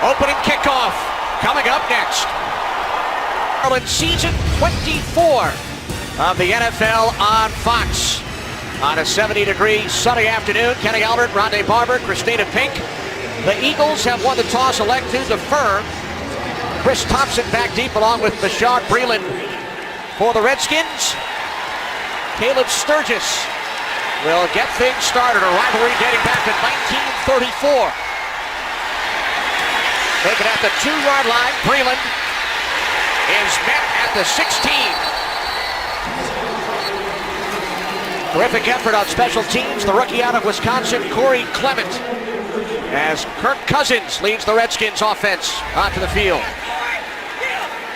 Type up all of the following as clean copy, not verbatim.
Opening kickoff coming up next. Season 24 of the NFL on Fox. On a 70-degree sunny afternoon, Kenny Albert, Rondé Barber, Christina Pink. The Eagles have won the toss, elect to defer. Chris Thompson back deep along with Bashard Breeland for the Redskins. Caleb Sturgis will get things started. A rivalry dating back to 1934. Taken at the 2-yard line. Breeland is met at the 16. Terrific effort on special teams. The rookie out of Wisconsin, Corey Clement, as Kirk Cousins leads the Redskins offense onto the field.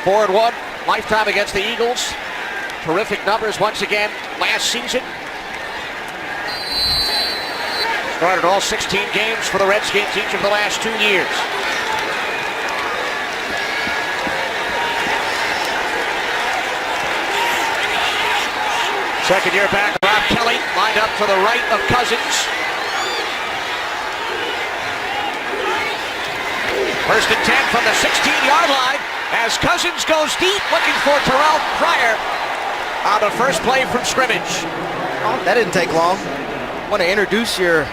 4-1 lifetime against the Eagles. Terrific numbers once again last season. Started all 16 games for the Redskins each of the last 2 years. Second year back, Rob Kelly lined up to the right of Cousins. First and 10 from the 16-yard line as Cousins goes deep looking for Terrell Pryor on the first play from scrimmage. Oh, that didn't take long. Want to introduce your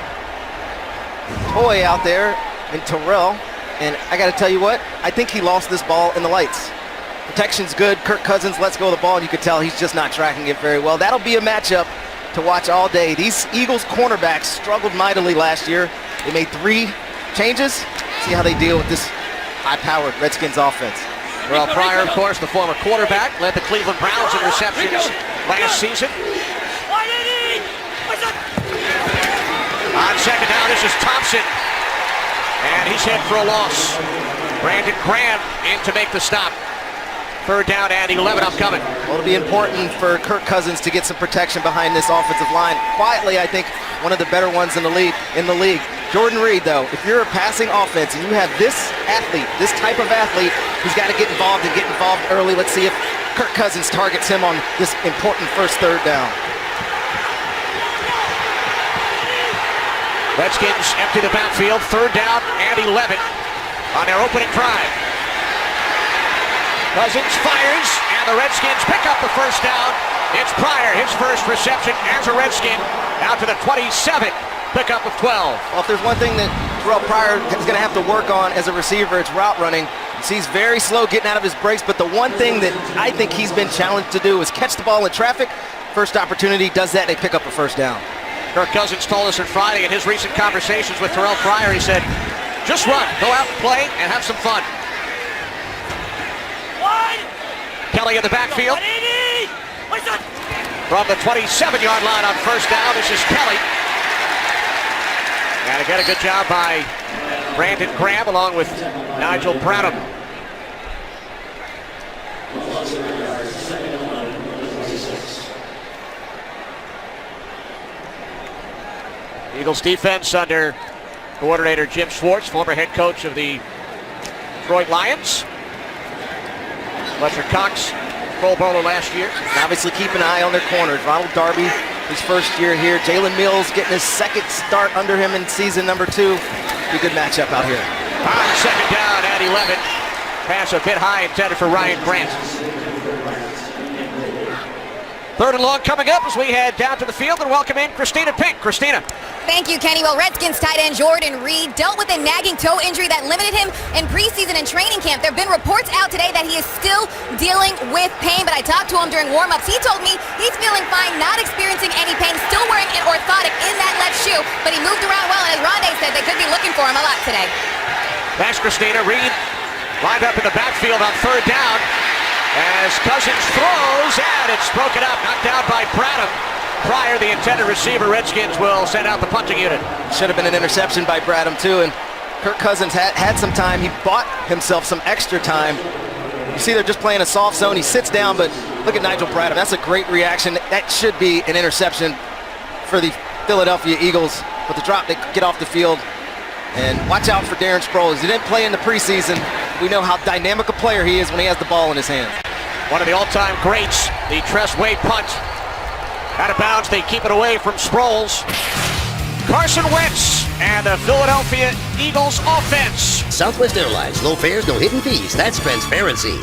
toy out there in Terrell, and I got to tell you what, I think he lost this ball in the lights. Protection's good. Kirk Cousins lets go of the ball, and you can tell he's just not tracking it very well. That'll be a matchup to watch all day. These Eagles cornerbacks struggled mightily last year. They made 3 changes. See how they deal with this high-powered Redskins offense. Terrell Pryor, of course, the former quarterback, led the Cleveland Browns in receptions last season. On second down, this is Thompson, and he's hit for a loss. Brandon Graham in to make the stop. Third down and 11 upcoming. Well, it'll be important for Kirk Cousins to get some protection behind this offensive line. Quietly, I think, one of the better ones in the league. Jordan Reed, though, if you're a passing offense and you have this athlete, this type of athlete, who's got to get involved and get involved early. Let's see if Kirk Cousins targets him on this important first third down. Redskins empty the backfield. Third down and 11 on their opening drive. Cousins fires, and the Redskins pick up the first down. It's Pryor, his first reception as a Redskin, out to the 27, pickup of 12. Well, if there's one thing that Terrell Pryor is going to have to work on as a receiver, it's route running. He's very slow getting out of his breaks, but the one thing that I think he's been challenged to do is catch the ball in traffic. First opportunity, does that, they pick up a first down. Kirk Cousins told us on Friday in his recent conversations with Terrell Pryor, he said, just run, go out and play, and have some fun. Kelly in the backfield. From the 27-yard line on first down, this is Kelly. And again, a good job by Brandon Graham along with Nigel Bradham. Eagles defense under coordinator Jim Schwartz, former head coach of the Detroit Lions. Fletcher Cox, Pro Bowler last year. And obviously keep an eye on their corners. Ronald Darby, his first year here. Jalen Mills getting his second start under him in season number 2. Be a good matchup out here. On second down at 11. Pass a bit high intended for Ryan Grant. Third and long coming up as we head down to the field and welcome in Christina Pink. Christina. Thank you, Kenny. Well, Redskins tight end Jordan Reed dealt with a nagging toe injury that limited him in preseason and training camp. There have been reports out today that he is still dealing with pain, but I talked to him during warm-ups. He told me he's feeling fine, not experiencing any pain, still wearing Thanks, Christina. Reed lined up in the backfield on third down as Cousins throws, and it's broken up, knocked down by Bradham. Pryor, the intended receiver. Redskins will send out the punting unit. Should have been an interception by Bradham too, and Kirk Cousins had some time. He bought himself some extra time. You see they're just playing a soft zone. He sits down, but look at Nigel Bradham. That's a great reaction. That should be an interception for the Philadelphia Eagles. But the drop, they get off the field. And watch out for Darren Sproles. He didn't play in the preseason. We know how dynamic a player he is when he has the ball in his hands. One of the all-time greats, the Tress Way punt. Out of bounds, they keep it away from Sproles. Carson Wentz and the Philadelphia Eagles offense. Southwest Airlines, low fares, no hidden fees. That's transparency.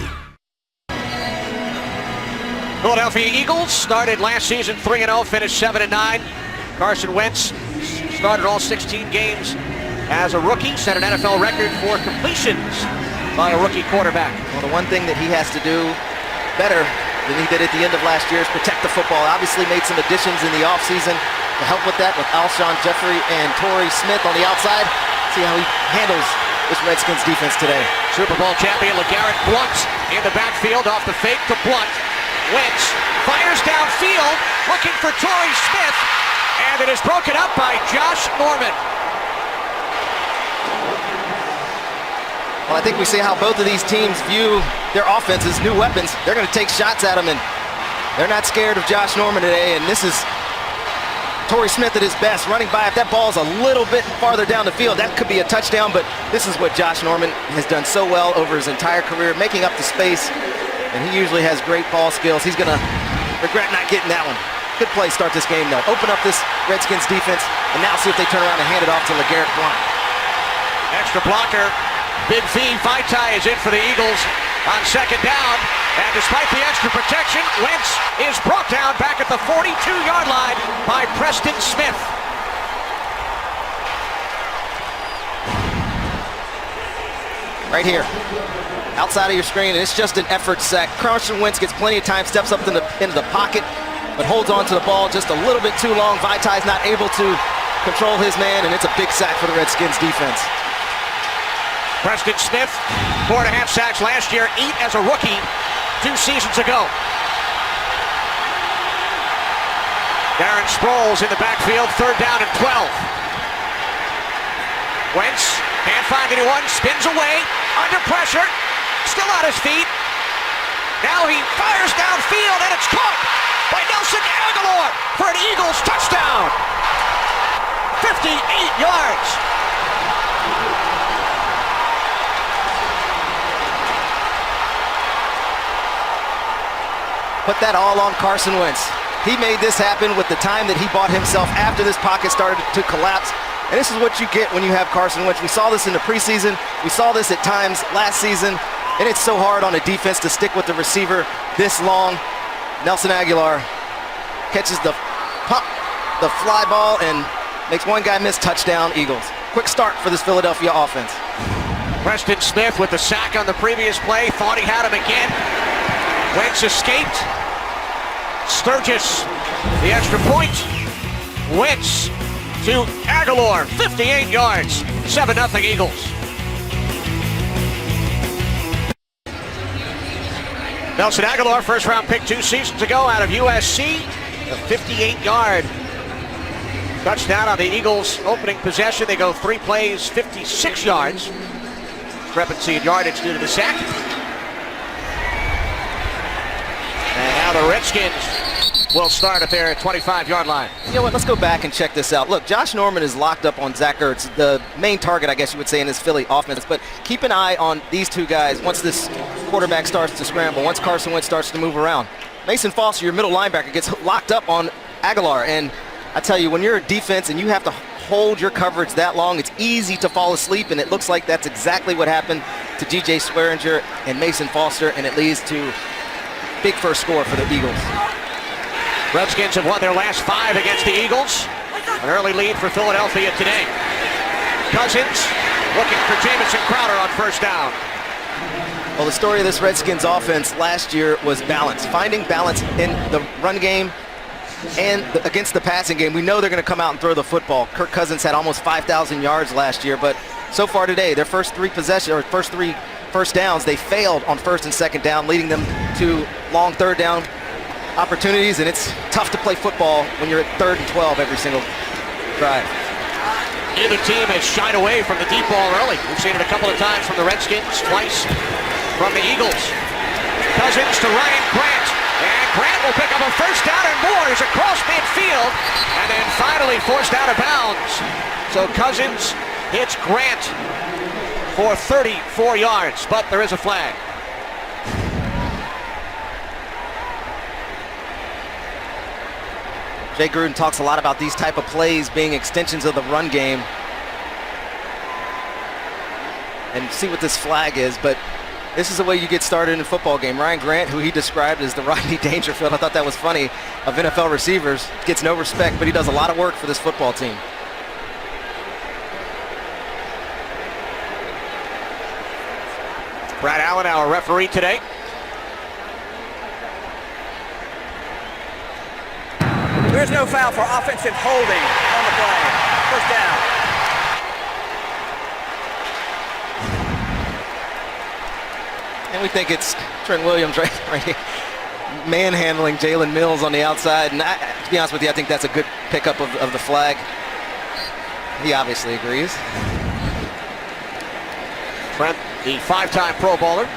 Philadelphia Eagles started last season 3-0, finished 7-9. Carson Wentz started all 16 games as a rookie, set an NFL record for completions by a rookie quarterback. Well, the one thing that he has to do better than he did at the end of last year is protect the football. Obviously made some additions in the offseason to help with that with Alshon Jeffrey and Torrey Smith on the outside. See how he handles this Redskins defense today. Super Bowl champion LeGarrette Blount in the backfield off the fake to Blount. Wentz fires downfield looking for Torrey Smith, and it is broken up by Josh Norman. Well, I think we see how both of these teams view their offenses, new weapons. They're going to take shots at them, and they're not scared of Josh Norman today. And this is Torrey Smith at his best, running by. If that ball's a little bit farther down the field, that could be a touchdown, but this is what Josh Norman has done so well over his entire career, making up the space, and he usually has great ball skills. He's going to regret not getting that one. Good play start this game, though. Open up this Redskins defense, and now see if they turn around and hand it off to LeGarrette Blount. Extra blocker. Big V, Vaitai is in for the Eagles on second down. And despite the extra protection, Wentz is brought down back at the 42-yard line by Preston Smith. Right here, outside of your screen, and it's just an effort sack. Carson Wentz gets plenty of time, steps up into the pocket, but holds on to the ball just a little bit too long. Vaitai's not able to control his man, and it's a big sack for the Redskins defense. Preston Smith, 4.5 sacks last year, 8 as a rookie 2 seasons ago. Darren Sproles in the backfield, third down and 12. Wentz can't find anyone, spins away, under pressure, still on his feet. Now he fires downfield, and it's caught by Nelson Aguilar for an Eagles touchdown. 58 yards. Put that all on Carson Wentz. He made this happen with the time that he bought himself after this pocket started to collapse. And this is what you get when you have Carson Wentz. We saw this in the preseason. We saw this at times last season. And it's so hard on a defense to stick with the receiver this long. Nelson Aguilar catches the pump, the fly ball, and makes one guy miss. Touchdown, Eagles. Quick start for this Philadelphia offense. Preston Smith with the sack on the previous play. Thought he had him again. Wentz escaped. Sturgis, the extra point. Wentz to Aguilar, 58 yards, 7-0 Eagles. Nelson Aguilar, first round pick 2 seasons ago out of USC, a 58-yard touchdown on the Eagles' opening possession. They go 3 plays, 56 yards. Discrepancy in yardage due to the sack. And now the Redskins will start at their 25-yard line. You know what, let's go back and check this out. Look, Josh Norman is locked up on Zach Ertz, the main target, I guess you would say, in this Philly offense. But keep an eye on these two guys once this quarterback starts to scramble, once Carson Wentz starts to move around. Mason Foster, your middle linebacker, gets locked up on Aguilar. And I tell you, when you're a defense and you have to hold your coverage that long, it's easy to fall asleep, and it looks like that's exactly what happened to G.J. Swearinger and Mason Foster, and it leads to big first score for the Eagles. Redskins have won their last 5 against the Eagles. An early lead for Philadelphia today. Cousins looking for Jamison Crowder on first down. Well, the story of this Redskins offense last year was balance. Finding balance in the run game and against the passing game. We know they're going to come out and throw the football. Kirk Cousins had almost 5,000 yards last year, but so far today, their first three first downs, they failed on first and second down, leading them to long third down opportunities, and it's tough to play football when you're at 3rd and 12 every single drive. Neither team has shied away from the deep ball early. We've seen it a couple of times from the Redskins, twice from the Eagles. Cousins to Ryan Grant, and Grant will pick up a first down and more. He's across midfield, and then finally forced out of bounds. So Cousins hits Grant for 34 yards, but there is a flag. Jay Gruden talks a lot about these type of plays being extensions of the run game. And see what this flag is, but this is the way you get started in a football game. Ryan Grant, who he described as the Rodney Dangerfield, I thought that was funny, of NFL receivers, gets no respect, but he does a lot of work for this football team. Brad Allen, our referee today. There's no foul for offensive holding on the play. First down. And we think it's Trent Williams right here, manhandling Jalen Mills on the outside. And to be honest with you, I think that's a good pickup of the flag. He obviously agrees. Trent, the 5-time Pro Bowler.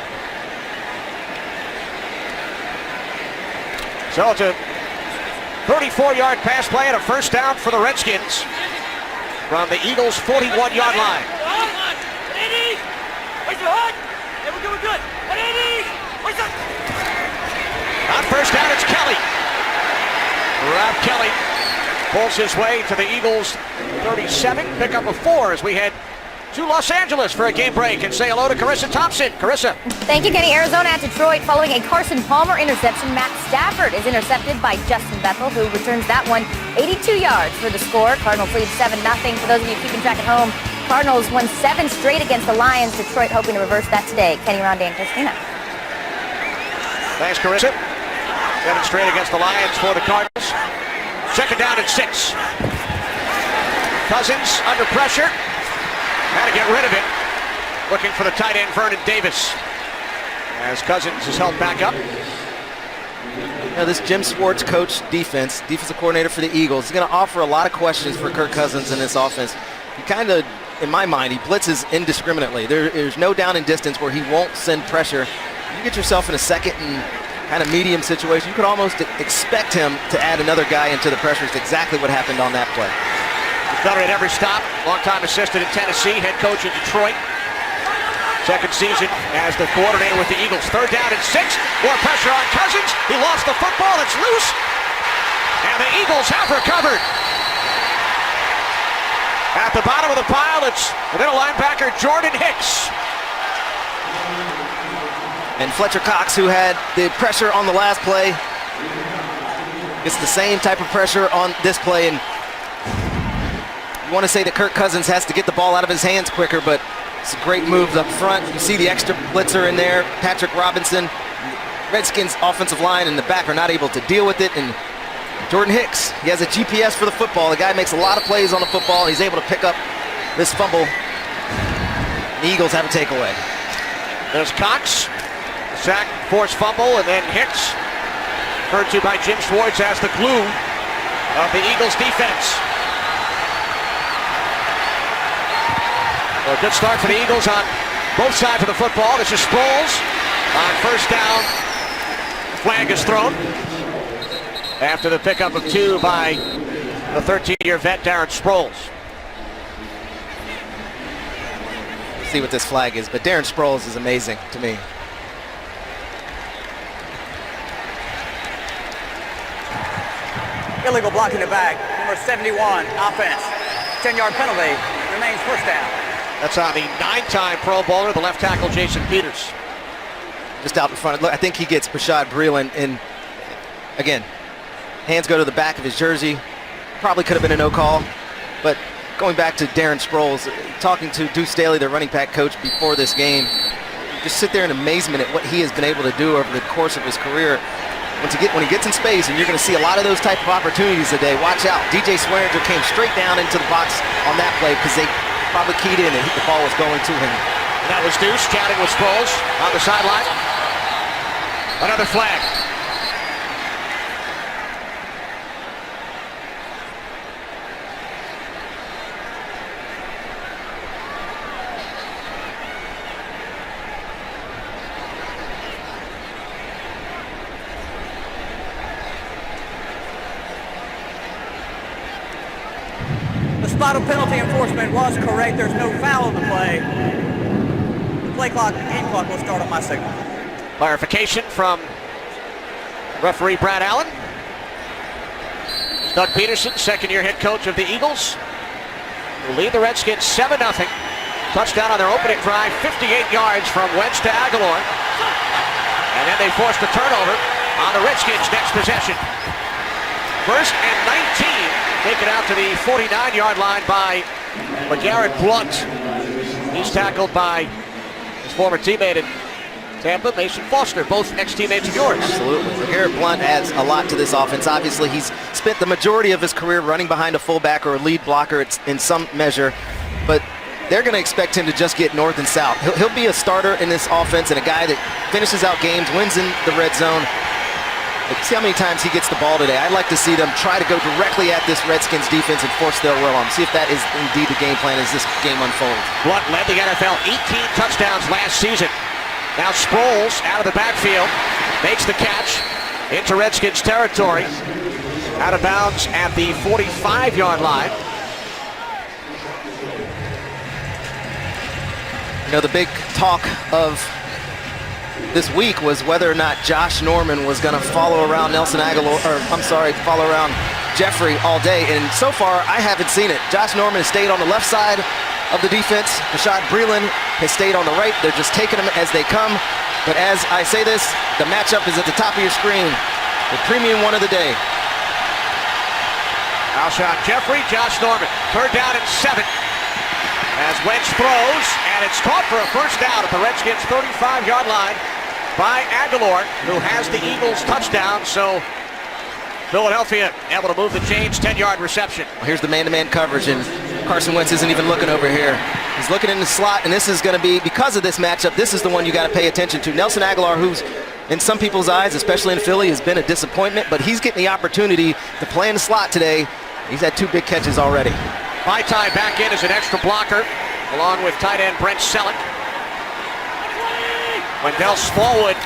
So it's a 34-yard pass play and a first down for the Redskins from the Eagles' 41-yard line. On first down, it's Kelly. Rob Kelly pulls his way to the Eagles' 37, pickup of 4 as we head to Los Angeles for a game break and say hello to Carissa Thompson. Carissa. Thank you, Kenny. Arizona at Detroit following a Carson Palmer interception. Matt Stafford is intercepted by Justin Bethel, who returns that one 82 yards for the score. Cardinals lead 7-0. For those of you keeping track at home, Cardinals won 7 straight against the Lions. Detroit hoping to reverse that today. Kenny, Rondé, and Christina. Thanks, Carissa. 7 straight against the Lions for the Cardinals. Second down and 6. Cousins under pressure. Had to get rid of it. Looking for the tight end, Vernon Davis. As Cousins is held back up. You know, this Jim Schwartz coach defensive coordinator for the Eagles, is going to offer a lot of questions for Kirk Cousins in this offense. He kind of, in my mind, he blitzes indiscriminately. There's no down and distance where he won't send pressure. You get yourself in a second and kind of medium situation, you could almost expect him to add another guy into the pressure. It's exactly what happened on that play. He's done it at every stop. Longtime assistant in Tennessee, head coach in Detroit. Second season as the coordinator with the Eagles. Third down and 6. More pressure on Cousins. He lost the football. It's loose. And the Eagles have recovered. At the bottom of the pile, it's the middle linebacker, Jordan Hicks. And Fletcher Cox, who had the pressure on the last play, gets the same type of pressure on this play. And you want to say that Kirk Cousins has to get the ball out of his hands quicker, but it's a great move up front. You see the extra blitzer in there, Patrick Robinson. Redskins offensive line in the back are not able to deal with it. And Jordan Hicks, he has a GPS for the football. The guy makes a lot of plays on the football. He's able to pick up this fumble. The Eagles have a takeaway. There's Cox, sack, forced fumble, and then Hicks, referred to by Jim Schwartz as the glue of the Eagles defense. So a good start for the Eagles on both sides of the football. This is Sproles on first down. Flag is thrown after the pickup of 2 by the 13-year vet Darren Sproles. See what this flag is, but Darren Sproles is amazing to me. Illegal block in the back. Number 71, offense. 10-yard penalty. Remains first down. That's on the 9-time Pro Bowler, the left tackle, Jason Peters. Just out in front. Look, I think he gets Bashad Breeland. And again, hands go to the back of his jersey. Probably could have been a no call. But going back to Darren Sproles, talking to Deuce Staley, their running back coach, before this game, just sit there in amazement at what he has been able to do over the course of his career. When he gets in space, and you're going to see a lot of those type of opportunities today. Watch out. DJ Swearinger came straight down into the box on that play because they probably keyed in and the ball was going to him. That was Deuce chatting with Sproles on the sideline. Another flag. The spot of penalty enforcement was correct. There's no foul in the play. The play clock, game clock will start on my signal. Clarification from referee Brad Allen. Doug Peterson, second-year head coach of the Eagles, will lead the Redskins 7-0. Touchdown on their opening drive, 58 yards from Wentz to Aguilar. And then they forced a turnover on the Redskins' next possession. First and 19, taken out to the 49-yard line by LeGarrette Blount. He's tackled by his former teammate in Tampa, Mason Foster, both ex-teammates of yours. Absolutely. LeGarrette Blount adds a lot to this offense. Obviously, he's spent the majority of his career running behind a fullback or a lead blocker in some measure, but they're going to expect him to just get north and south. He'll be a starter in this offense and a guy that finishes out games, wins in the red zone. Let's see how many times he gets the ball today. I'd like to see them try to go directly at this Redskins defense and force their will on them. See if that is indeed the game plan as this game unfolds. Blount led the NFL 18 touchdowns last season. Now Sproles out of the backfield, makes the catch into Redskins territory. Out of bounds at the 45-yard line. You know, the big talk of this week was whether or not Josh Norman was going to follow around follow around Jeffrey all day. And so far, I haven't seen it. Josh Norman has stayed on the left side of the defense. Rashad Breeland has stayed on the right. They're just taking them as they come. But as I say this, the matchup is at the top of your screen. The premium one of the day. Alshon Jeffrey, Josh Norman. Third down and 7. As Wentz throws, and it's caught for a first down at the Redskins' 35-yard line by Aguilar, who has the Eagles' touchdown. So Philadelphia able to move the chains, 10-yard reception. Here's the man-to-man coverage, and Carson Wentz isn't even looking over here. He's looking in the slot, and this is going to be, because of this matchup, this is the one you got to pay attention to. Nelson Aguilar, who's in some people's eyes, especially in Philly, has been a disappointment, but he's getting the opportunity to play in the slot today. He's had 2 big catches already. Vaitai back in as an extra blocker, along with tight end Brent Selleck. Wendell Smallwood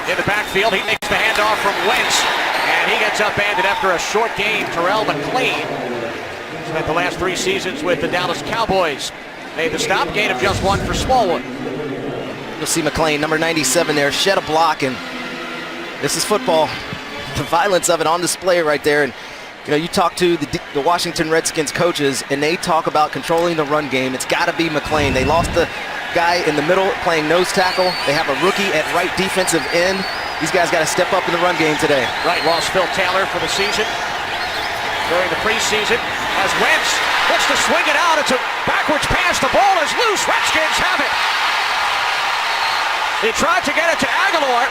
in the backfield. He makes the handoff from Wentz, and he gets upended after a short gain. Terrell McLean spent the last 3 seasons with the Dallas Cowboys. Made the stop, gain of just 1 for Smallwood. You'll see McLean, number 97 there, shed a block, and this is football. The violence of it on display right there. And you know, you talk to the Washington Redskins coaches, and they talk about controlling the run game. It's got to be McLean. They lost the guy in the middle playing nose tackle. They have a rookie at right defensive end. These guys got to step up in the run game today. Right, lost Phil Taylor for the season during the preseason. As Wentz looks to swing it out, it's a backwards pass. The ball is loose. Redskins have it. He tried to get it to Aguilar.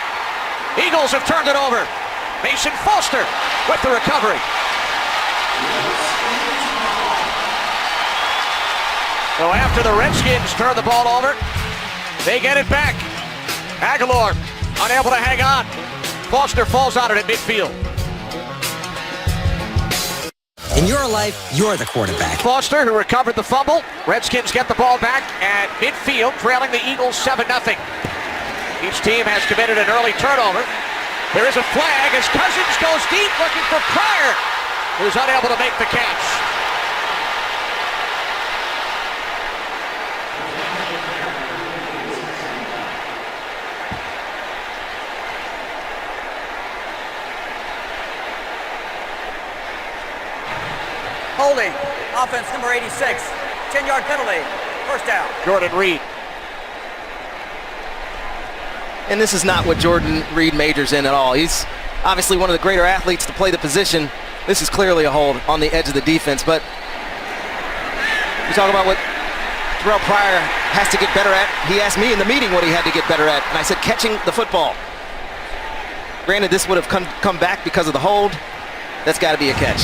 Eagles have turned it over. Mason Foster with the recovery. So after the Redskins turn the ball over, they get it back. Aguilar unable to hang on. Foster falls on it at midfield. In your life, you're the quarterback. Foster, who recovered the fumble. Redskins get the ball back at midfield, trailing the Eagles 7-0. Each team has committed an early turnover. There is a flag as Cousins goes deep looking for Pryor, who's unable to make the catch. Holding, offense number 86, 10-yard penalty, first down. Jordan Reed. And this is not what Jordan Reed majors in at all. He's obviously one of the greater athletes to play the position. This is clearly a hold on the edge of the defense, but you talk about what Terrell Pryor has to get better at. He asked me in the meeting what he had to get better at, and I said catching the football. Granted, this would have come back because of the hold. That's got to be a catch.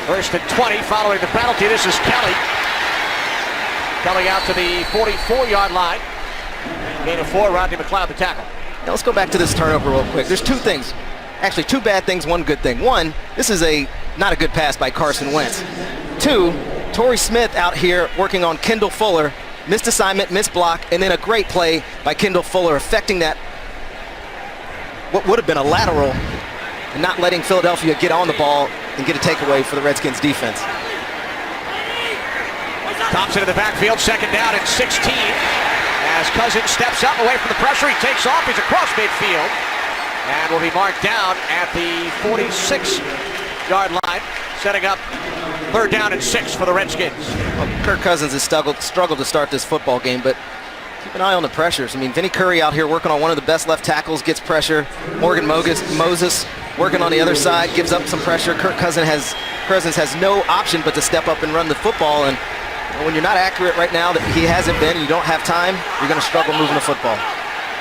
First and 20 following the penalty. This is Kelly. Kelly out to the 44-yard line. Gain of 4, Rodney McLeod the tackle. Now let's go back to this turnover real quick. There's two things. Actually, two bad things, one good thing. One, this is not a good pass by Carson Wentz. Two, Torrey Smith out here working on Kendall Fuller. Missed assignment, missed block, and then a great play by Kendall Fuller affecting that, what would have been a lateral, and not letting Philadelphia get on the ball and get a takeaway for the Redskins defense. Thompson in the backfield, second down and 16. As Cousins steps up away from the pressure, he takes off, he's across midfield, and will be marked down at the 46-yard line, setting up third down and 6 for the Redskins. Well, Kirk Cousins has struggled to start this football game, but keep an eye on the pressures. I mean, Vinny Curry out here working on one of the best left tackles, gets pressure. Morgan Moses working on the other side, gives up some pressure. Kirk Cousins has no option but to step up and run the football, and when you're not accurate right now, that he hasn't been, and you don't have time, you're going to struggle moving the football.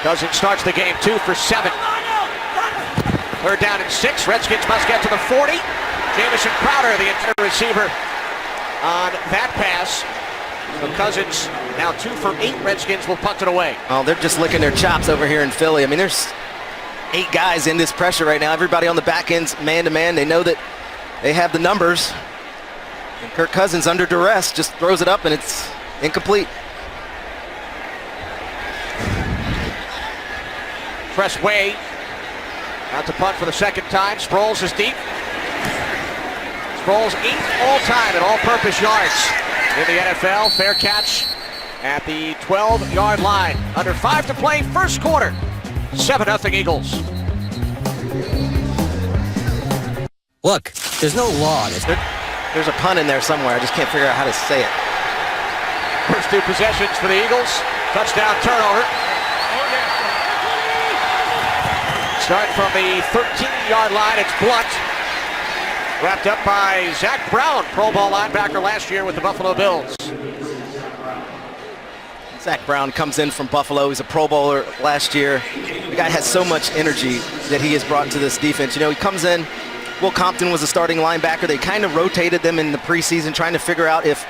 Cousins starts the game 2 for 7. Third down and 6. Redskins must get to the 40. Jamison Crowder, the intended receiver on that pass. So Cousins now 2 for 8. Redskins will punt it away. Oh, they're just licking their chops over here in Philly. I mean, there's 8 guys in this pressure right now. Everybody on the back end's man-to-man. They know that they have the numbers. And Kirk Cousins, under duress, just throws it up, and it's incomplete. Press Way out to punt for the second time. Sproles is deep. Sproles 8th all-time in all-purpose yards in the NFL. Fair catch at the 12-yard line. Under 5 to play, first quarter. 7-0 Eagles. Look, there's no law. There's a pun in there somewhere. I just can't figure out how to say it. First 2 possessions for the Eagles. Touchdown, turnover. Start from the 13-yard line. It's Blunt. Wrapped up by Zach Brown, Pro Bowl linebacker last year with the Buffalo Bills. Zach Brown comes in from Buffalo. He's a Pro Bowler last year. The guy has so much energy that he has brought to this defense. You know, he comes in. Will Compton was a starting linebacker. They kind of rotated them in the preseason, trying to figure out if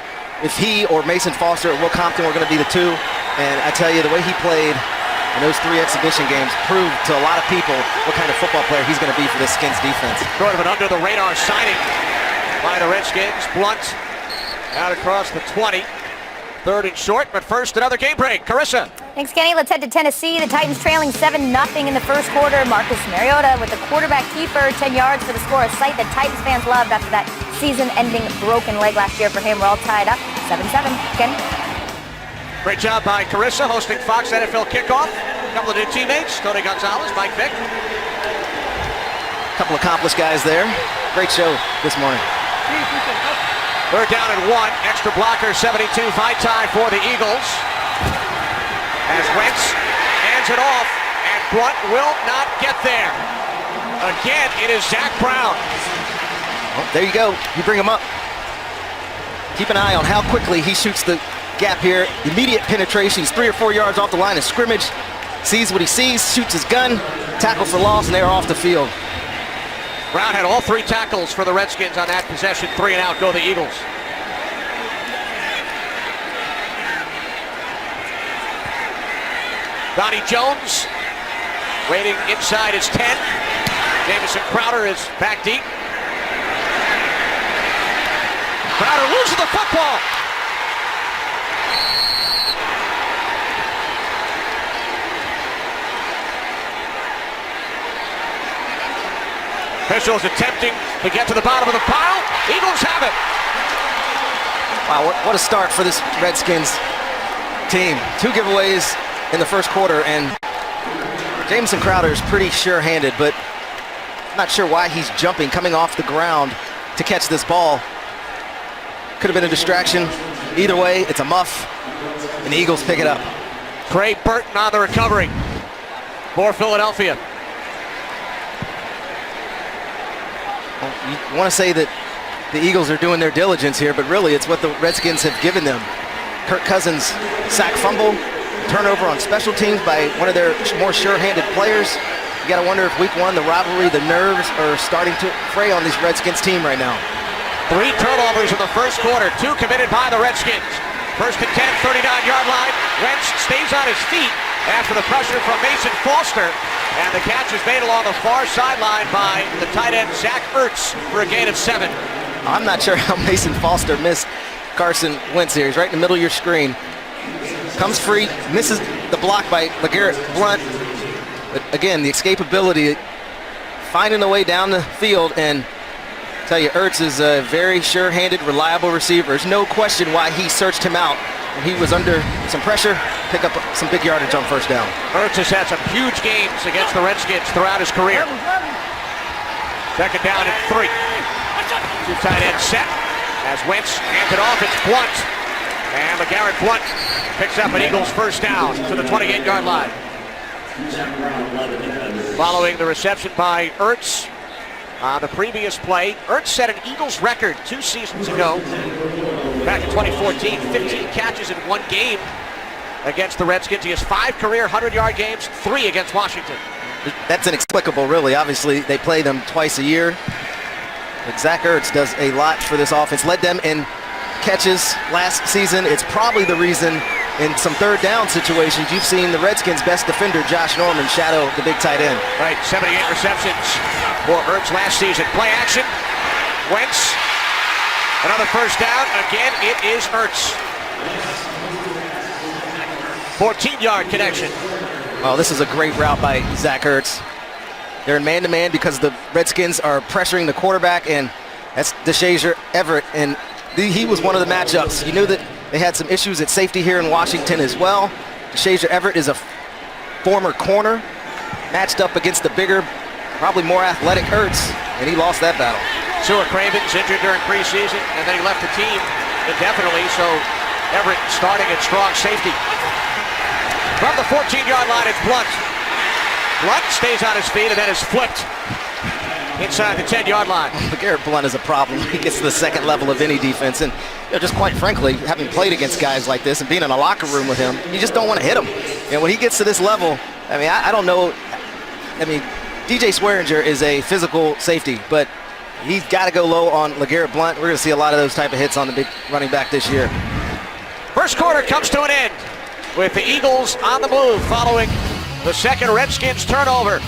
he or Mason Foster or Will Compton were going to be the 2. And I tell you, the way he played in those 3 exhibition games proved to a lot of people what kind of football player he's going to be for this Skins defense. Sort of an under-the-radar signing by the Redskins. Blunt out across the 20. Third and short, but first another game break. Carissa. Thanks, Kenny. Let's head to Tennessee. The Titans trailing 7-0 in the first quarter. Marcus Mariota with the quarterback keeper, 10 yards for the score. A sight that Titans fans loved after that season-ending broken leg last year for him. We're all tied up, 7-7. Kenny? Great job by Carissa hosting Fox NFL Kickoff. A couple of new teammates, Tony Gonzalez, Mike Vick. A couple accomplished guys there. Great show this morning. Third down and 1. Extra blocker, 72 Vaitai for the Eagles. As Wentz hands it off, and Blunt will not get there. Again, it is Zach Brown. Well, there you go. You bring him up. Keep an eye on how quickly he shoots the gap here. Immediate penetration. He's 3 or 4 yards off the line of scrimmage. Sees what he sees, shoots his gun, tackles for loss, and they are off the field. Brown had all 3 tackles for the Redskins on that possession. 3 and out go the Eagles. Donnie Jones waiting inside his 10. Jamison Crowder is back deep. Crowder loses the football. Officials attempting to get to the bottom of the pile. Eagles have it. Wow, what a start for this Redskins team. 2 giveaways in the first quarter, and Jamison Crowder is pretty sure-handed, but I'm not sure why he's jumping, coming off the ground to catch this ball. Could have been a distraction. Either way, it's a muff, and the Eagles pick it up. Trey Burton on the recovery for Philadelphia. You want to say that the Eagles are doing their diligence here, but really it's what the Redskins have given them. Kirk Cousins, sack fumble, turnover on special teams by one of their more sure-handed players. You got to wonder if week 1, the rivalry, the nerves are starting to fray on this Redskins team right now. 3 turnovers in the first quarter, 2 committed by the Redskins. First and 10, 39-yard line. Wentz stays on his feet after the pressure from Mason Foster. And the catch is made along the far sideline by the tight end, Zach Ertz, for a gain of 7. I'm not sure how Mason Foster missed Carson Wentz here. He's right in the middle of your screen. Comes free, misses the block by LeGarrette Blount. But again, the escapability, finding the way down the field, and I tell you, Ertz is a very sure-handed, reliable receiver. There's no question why he searched him out when he was under some pressure, pick up some big yardage on first down. Ertz has had some huge games against the Redskins throughout his career. Second down and 3. 2 tight ends set. As Wentz hands it off, it's Blount. And LeGarrette Blount picks up an Eagles first down to the 28-yard line. Following the reception by Ertz on the previous play, Ertz set an Eagles record 2 seasons ago. Back in 2014, 15 catches in 1 game against the Redskins. He has 5 career 100-yard games, 3 against Washington. That's inexplicable, really. Obviously, they play them twice a year. But Zach Ertz does a lot for this offense. Led them in catches last season. It's probably the reason in some third down situations you've seen the Redskins' best defender, Josh Norman, shadow the big tight end. Right, 78 receptions for Ertz last season. Play action. Wentz. Another first down. Again, it is Ertz. 14-yard connection. Oh, this is a great route by Zach Ertz. They're in man-to-man because the Redskins are pressuring the quarterback, and that's DeShazier Everett, and he was one of the matchups. You knew that they had some issues at safety here in Washington as well. DeShazier Everett is a former corner, matched up against the bigger, probably more athletic Ertz, and he lost that battle. Stuart Craven's injured during preseason, and then he left the team indefinitely, so Everett starting at strong safety. From the 14-yard line, it's Blount. Blount stays on his feet and then is flipped inside the 10-yard line. LeGarrette Blount is a problem when he gets to the second level of any defense. And just quite frankly, having played against guys like this and being in a locker room with him, you just don't want to hit him. And when he gets to this level, I mean, I don't know. I mean, DJ Swearinger is a physical safety, but he's got to go low on LeGarrette Blount. We're going to see a lot of those type of hits on the big running back this year. First quarter comes to an end with the Eagles on the move following the second Redskins turnover.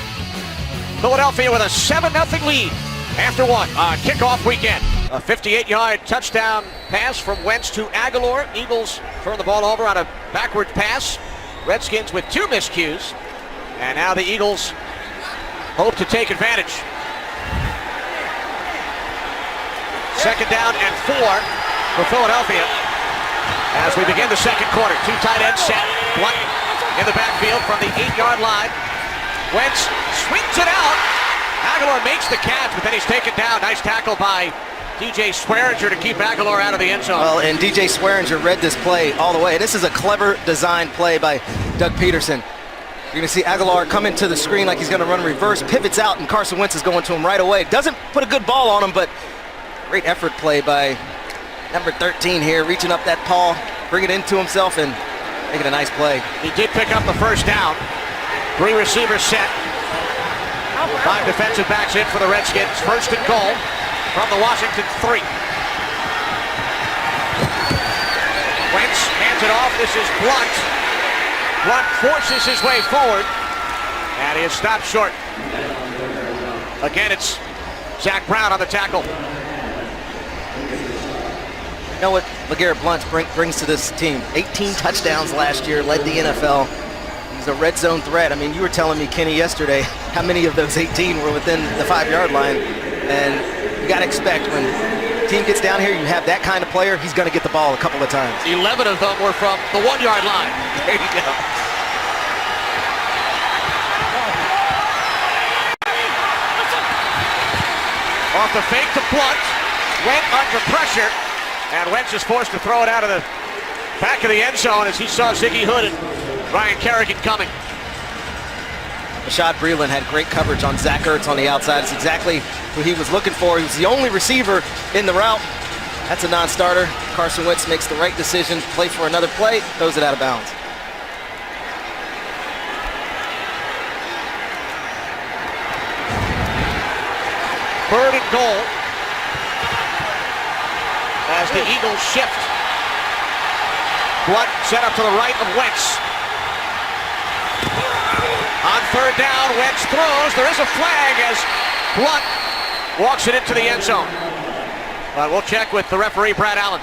Philadelphia with a 7-0 lead after one kickoff weekend. A 58-yard touchdown pass from Wentz to Aguilar. Eagles turn the ball over on a backward pass. Redskins with 2 miscues. And now the Eagles hope to take advantage. Second down and 4 for Philadelphia as we begin the second quarter. 2 tight ends set. Blount in the backfield from the 8-yard line. Wentz swings it out. Aguilar makes the catch, but then he's taken down. Nice tackle by DJ Swearinger to keep Aguilar out of the end zone. Well, and DJ Swearinger read this play all the way. This is a clever design play by Doug Peterson. You're going to see Aguilar come into the screen like he's going to run reverse, pivots out, and Carson Wentz is going to him right away. Doesn't put a good ball on him, but great effort play by number 13 here, reaching up that paw, bring it into himself, and making a nice play. He did pick up the first down. 3 receivers set. 5 defensive backs in for the Redskins. First and goal from the Washington 3. Wentz hands it off. This is Blount. Blount forces his way forward, and he is stopped short. Again, it's Zach Brown on the tackle. You know what LeGarrette Blount brings to this team? 18 touchdowns last year, led the NFL. He's a red zone threat. I mean, you were telling me, Kenny, yesterday how many of those 18 were within the 5-yard line. And you got to expect when the team gets down here, you have that kind of player, he's going to get the ball a couple of times. 11 of them were from the 1-yard line. There you go. Off the fake to Blount. Went under pressure. And Wentz is forced to throw it out of the back of the end zone as he saw Ziggy Hood and Ryan Kerrigan coming. Rashad Breeland had great coverage on Zach Ertz on the outside. It's exactly who he was looking for. He was the only receiver in the route. That's a non-starter. Carson Wentz makes the right decision, play for another play, throws it out of bounds. Third and goal as the Eagles shift. Blunt set up to the right of Wentz. On third down, Wentz throws. There is a flag as Blunt walks it into the end zone. But we'll check with the referee, Brad Allen.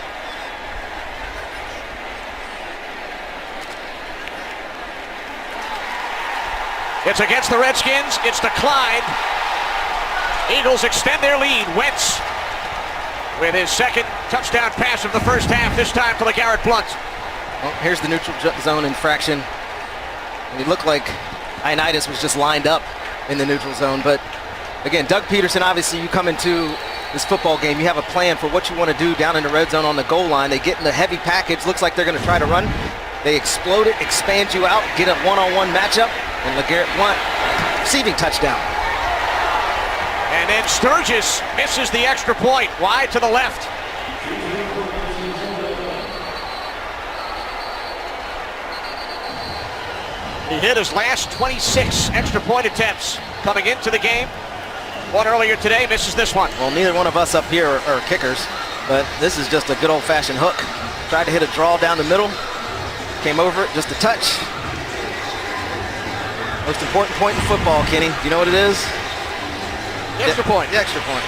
It's against the Redskins. It's declined. Eagles extend their lead. Wentz with his second touchdown pass of the first half, this time to LeGarrette Blunt. Well, here's the neutral zone infraction. And it looked like Ioannidis was just lined up in the neutral zone. But again, Doug Peterson, obviously you come into this football game, you have a plan for what you want to do down in the red zone on the goal line. They get in the heavy package. Looks like they're going to try to run. They explode it, expand you out, get a one-on-one matchup, and LeGarrette Blunt, receiving touchdown. And then Sturgis misses the extra point, wide to the left. He hit his last 26 extra point attempts coming into the game. One earlier today, misses this one. Well, neither one of us up here are kickers, but this is just a good old-fashioned hook. Tried to hit a draw down the middle, came over it, just a touch. Most important point in football, Kenny. Do you know what it is? The extra point. The extra point.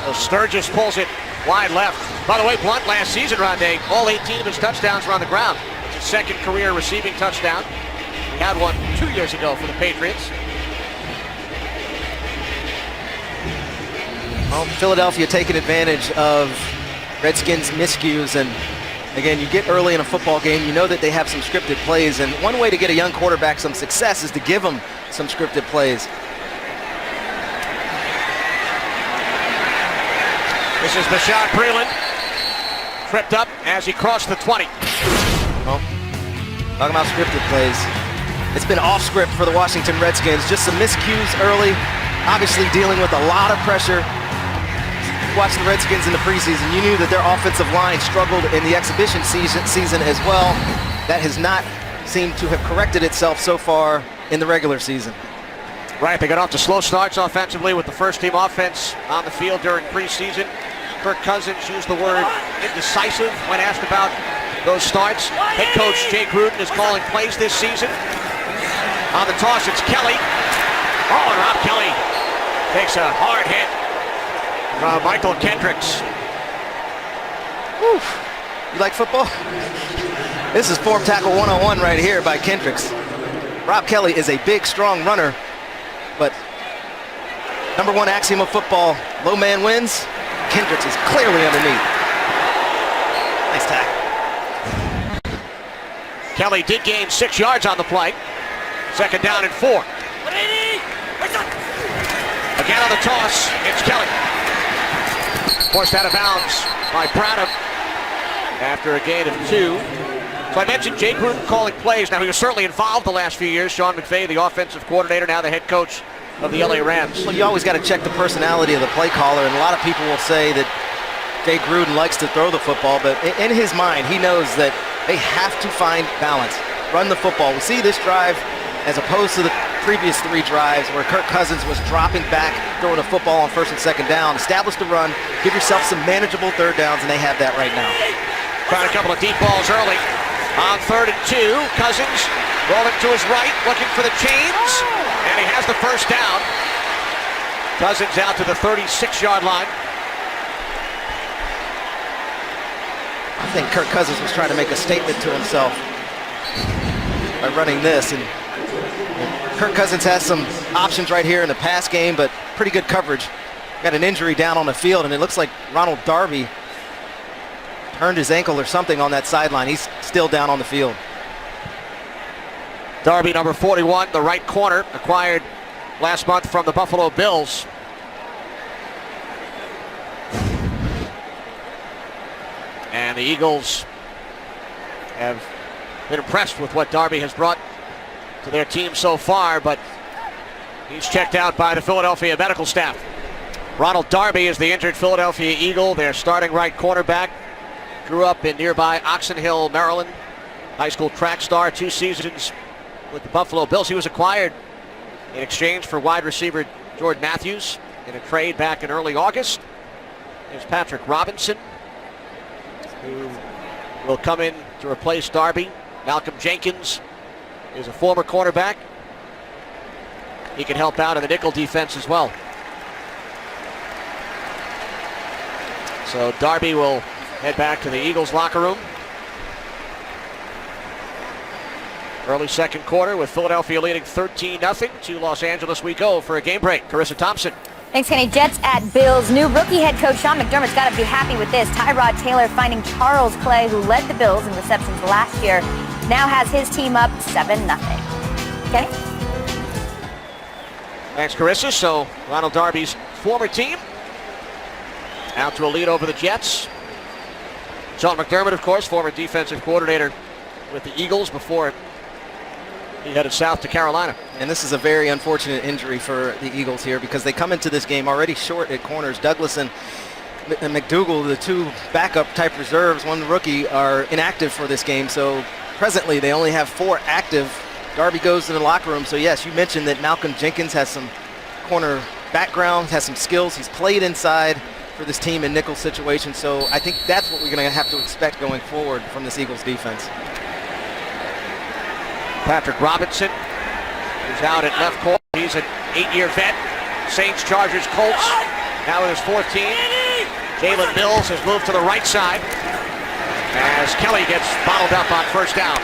So Sturgis pulls it wide left. By the way, Blunt last season, Rondé, all 18 of his touchdowns were on the ground. It's his second career receiving touchdown. He had one 2 years ago for the Patriots. Well, Philadelphia taking advantage of Redskins' miscues, and again, you get early in a football game, you know that they have some scripted plays, and one way to get a young quarterback some success is to give him some scripted plays. This is Bashaud Breeland, tripped up as he crossed the 20. Well, talking about scripted plays, it's been off script for the Washington Redskins. Just some miscues early, obviously dealing with a lot of pressure. Watched the Redskins in the preseason, you knew that their offensive line struggled in the exhibition season as well. That has not seemed to have corrected itself so far in the regular season. Right, they got off to slow starts offensively with the first team offense on the field during preseason. Kirk Cousins used the word indecisive when asked about those starts. Head coach Jay Gruden is calling plays this season. On the toss, it's Kelly. Oh, and Rob Kelly takes a hard hit. Michael Kendricks. Whew. You like football? This is form tackle 101 right here by Kendricks. Rob Kelly is a big, strong runner, but number one axiom of football, low man wins. Kendricks is clearly underneath. Nice tackle. Kelly did gain 6 yards on the play. Second down and 4. Again on the toss, it's Kelly. Forced out of bounds by Branham after a gain of 2. So I mentioned Jay Gruden calling plays. Now, he was certainly involved the last few years. Sean McVay, the offensive coordinator, now the head coach of the LA Rams. Well, you always got to check the personality of the play caller, and a lot of people will say that Jay Gruden likes to throw the football, but in his mind, he knows that they have to find balance, run the football. We see this drive as opposed to the previous 3 drives where Kirk Cousins was dropping back, throwing a football on first and second down. Establish the run, give yourself some manageable third downs, and they have that right now. Trying a couple of deep balls early. On 3rd and 2, Cousins rolling to his right, looking for the chains, and he has the first down. Cousins out to the 36-yard line. I think Kirk Cousins was trying to make a statement to himself by running this, and Kirk Cousins has some options right here in the pass game, but pretty good coverage. Got an injury down on the field, and it looks like Ronald Darby turned his ankle or something on that sideline. He's still down on the field. Darby, number 41, the right corner, acquired last month from the Buffalo Bills. And the Eagles have been impressed with what Darby has brought to their team so far, but he's checked out by the Philadelphia medical staff. Ronald Darby is the injured Philadelphia Eagle, their starting right cornerback. Grew up in nearby Oxon Hill, Maryland. High school track star, 2 seasons with the Buffalo Bills. He was acquired in exchange for wide receiver Jordan Matthews in a trade back in early August. is Patrick Robinson, who will come in to replace Darby. Malcolm Jenkins is a former cornerback. He can help out in the nickel defense as well. So Darby will head back to the Eagles locker room. Early second quarter with Philadelphia leading 13-0 to Los Angeles we go for a game break. Carissa Thompson. Thanks, Kenny. Jets at Bills. New rookie head coach Sean McDermott's got to be happy with this. Tyrod Taylor finding Charles Clay, who led the Bills in receptions last year, now has his team up 7-0. Kenny? Thanks, Carissa. So Ronald Darby's former team out to a lead over the Jets. Sean McDermott, of course, former defensive coordinator with the Eagles before he headed south to Carolina. And this is a very unfortunate injury for the Eagles here because they come into this game already short at corners. Douglas and McDougal, the two backup type reserves, one rookie, are inactive for this game. So presently they only have 4 active. Darby goes to the locker room. So yes, you mentioned that Malcolm Jenkins has some corner background, has some skills. He's played inside for this team in nickel situations. So I think that's what we're going to have to expect going forward from this Eagles defense. Patrick Robinson, who's out at left corner. He's an 8-year vet. Saints, Chargers, Colts. Now with his 14. Jalen Mills has moved to the right side as Kelly gets bottled up on first down.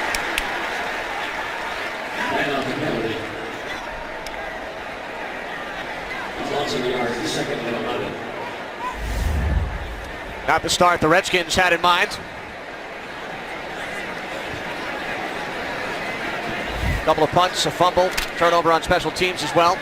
Not the start the Redskins had in mind. Couple of punts, a fumble, turnover on special teams as well.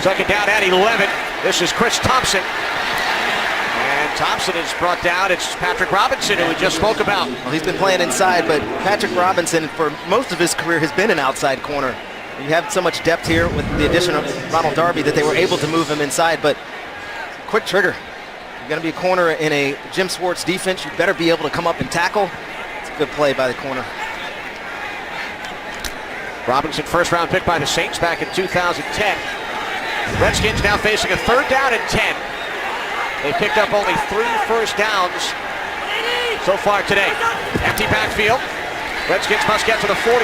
Second down at 11. This is Chris Thompson. And Thompson is brought down. It's Patrick Robinson, who we just spoke about. Well, he's been playing inside, but Patrick Robinson, for most of his career, has been an outside corner. You have so much depth here with the addition of Ronald Darby that they were able to move him inside, but quick trigger. You're going to be a corner in a Jim Schwartz defense. You better be able to come up and tackle. It's a good play by the corner. Robinson, first round pick by the Saints back in 2010. Redskins now facing a 3rd down and 10. They picked up only 3 first downs so far today. Empty backfield. Redskins must get to the 46.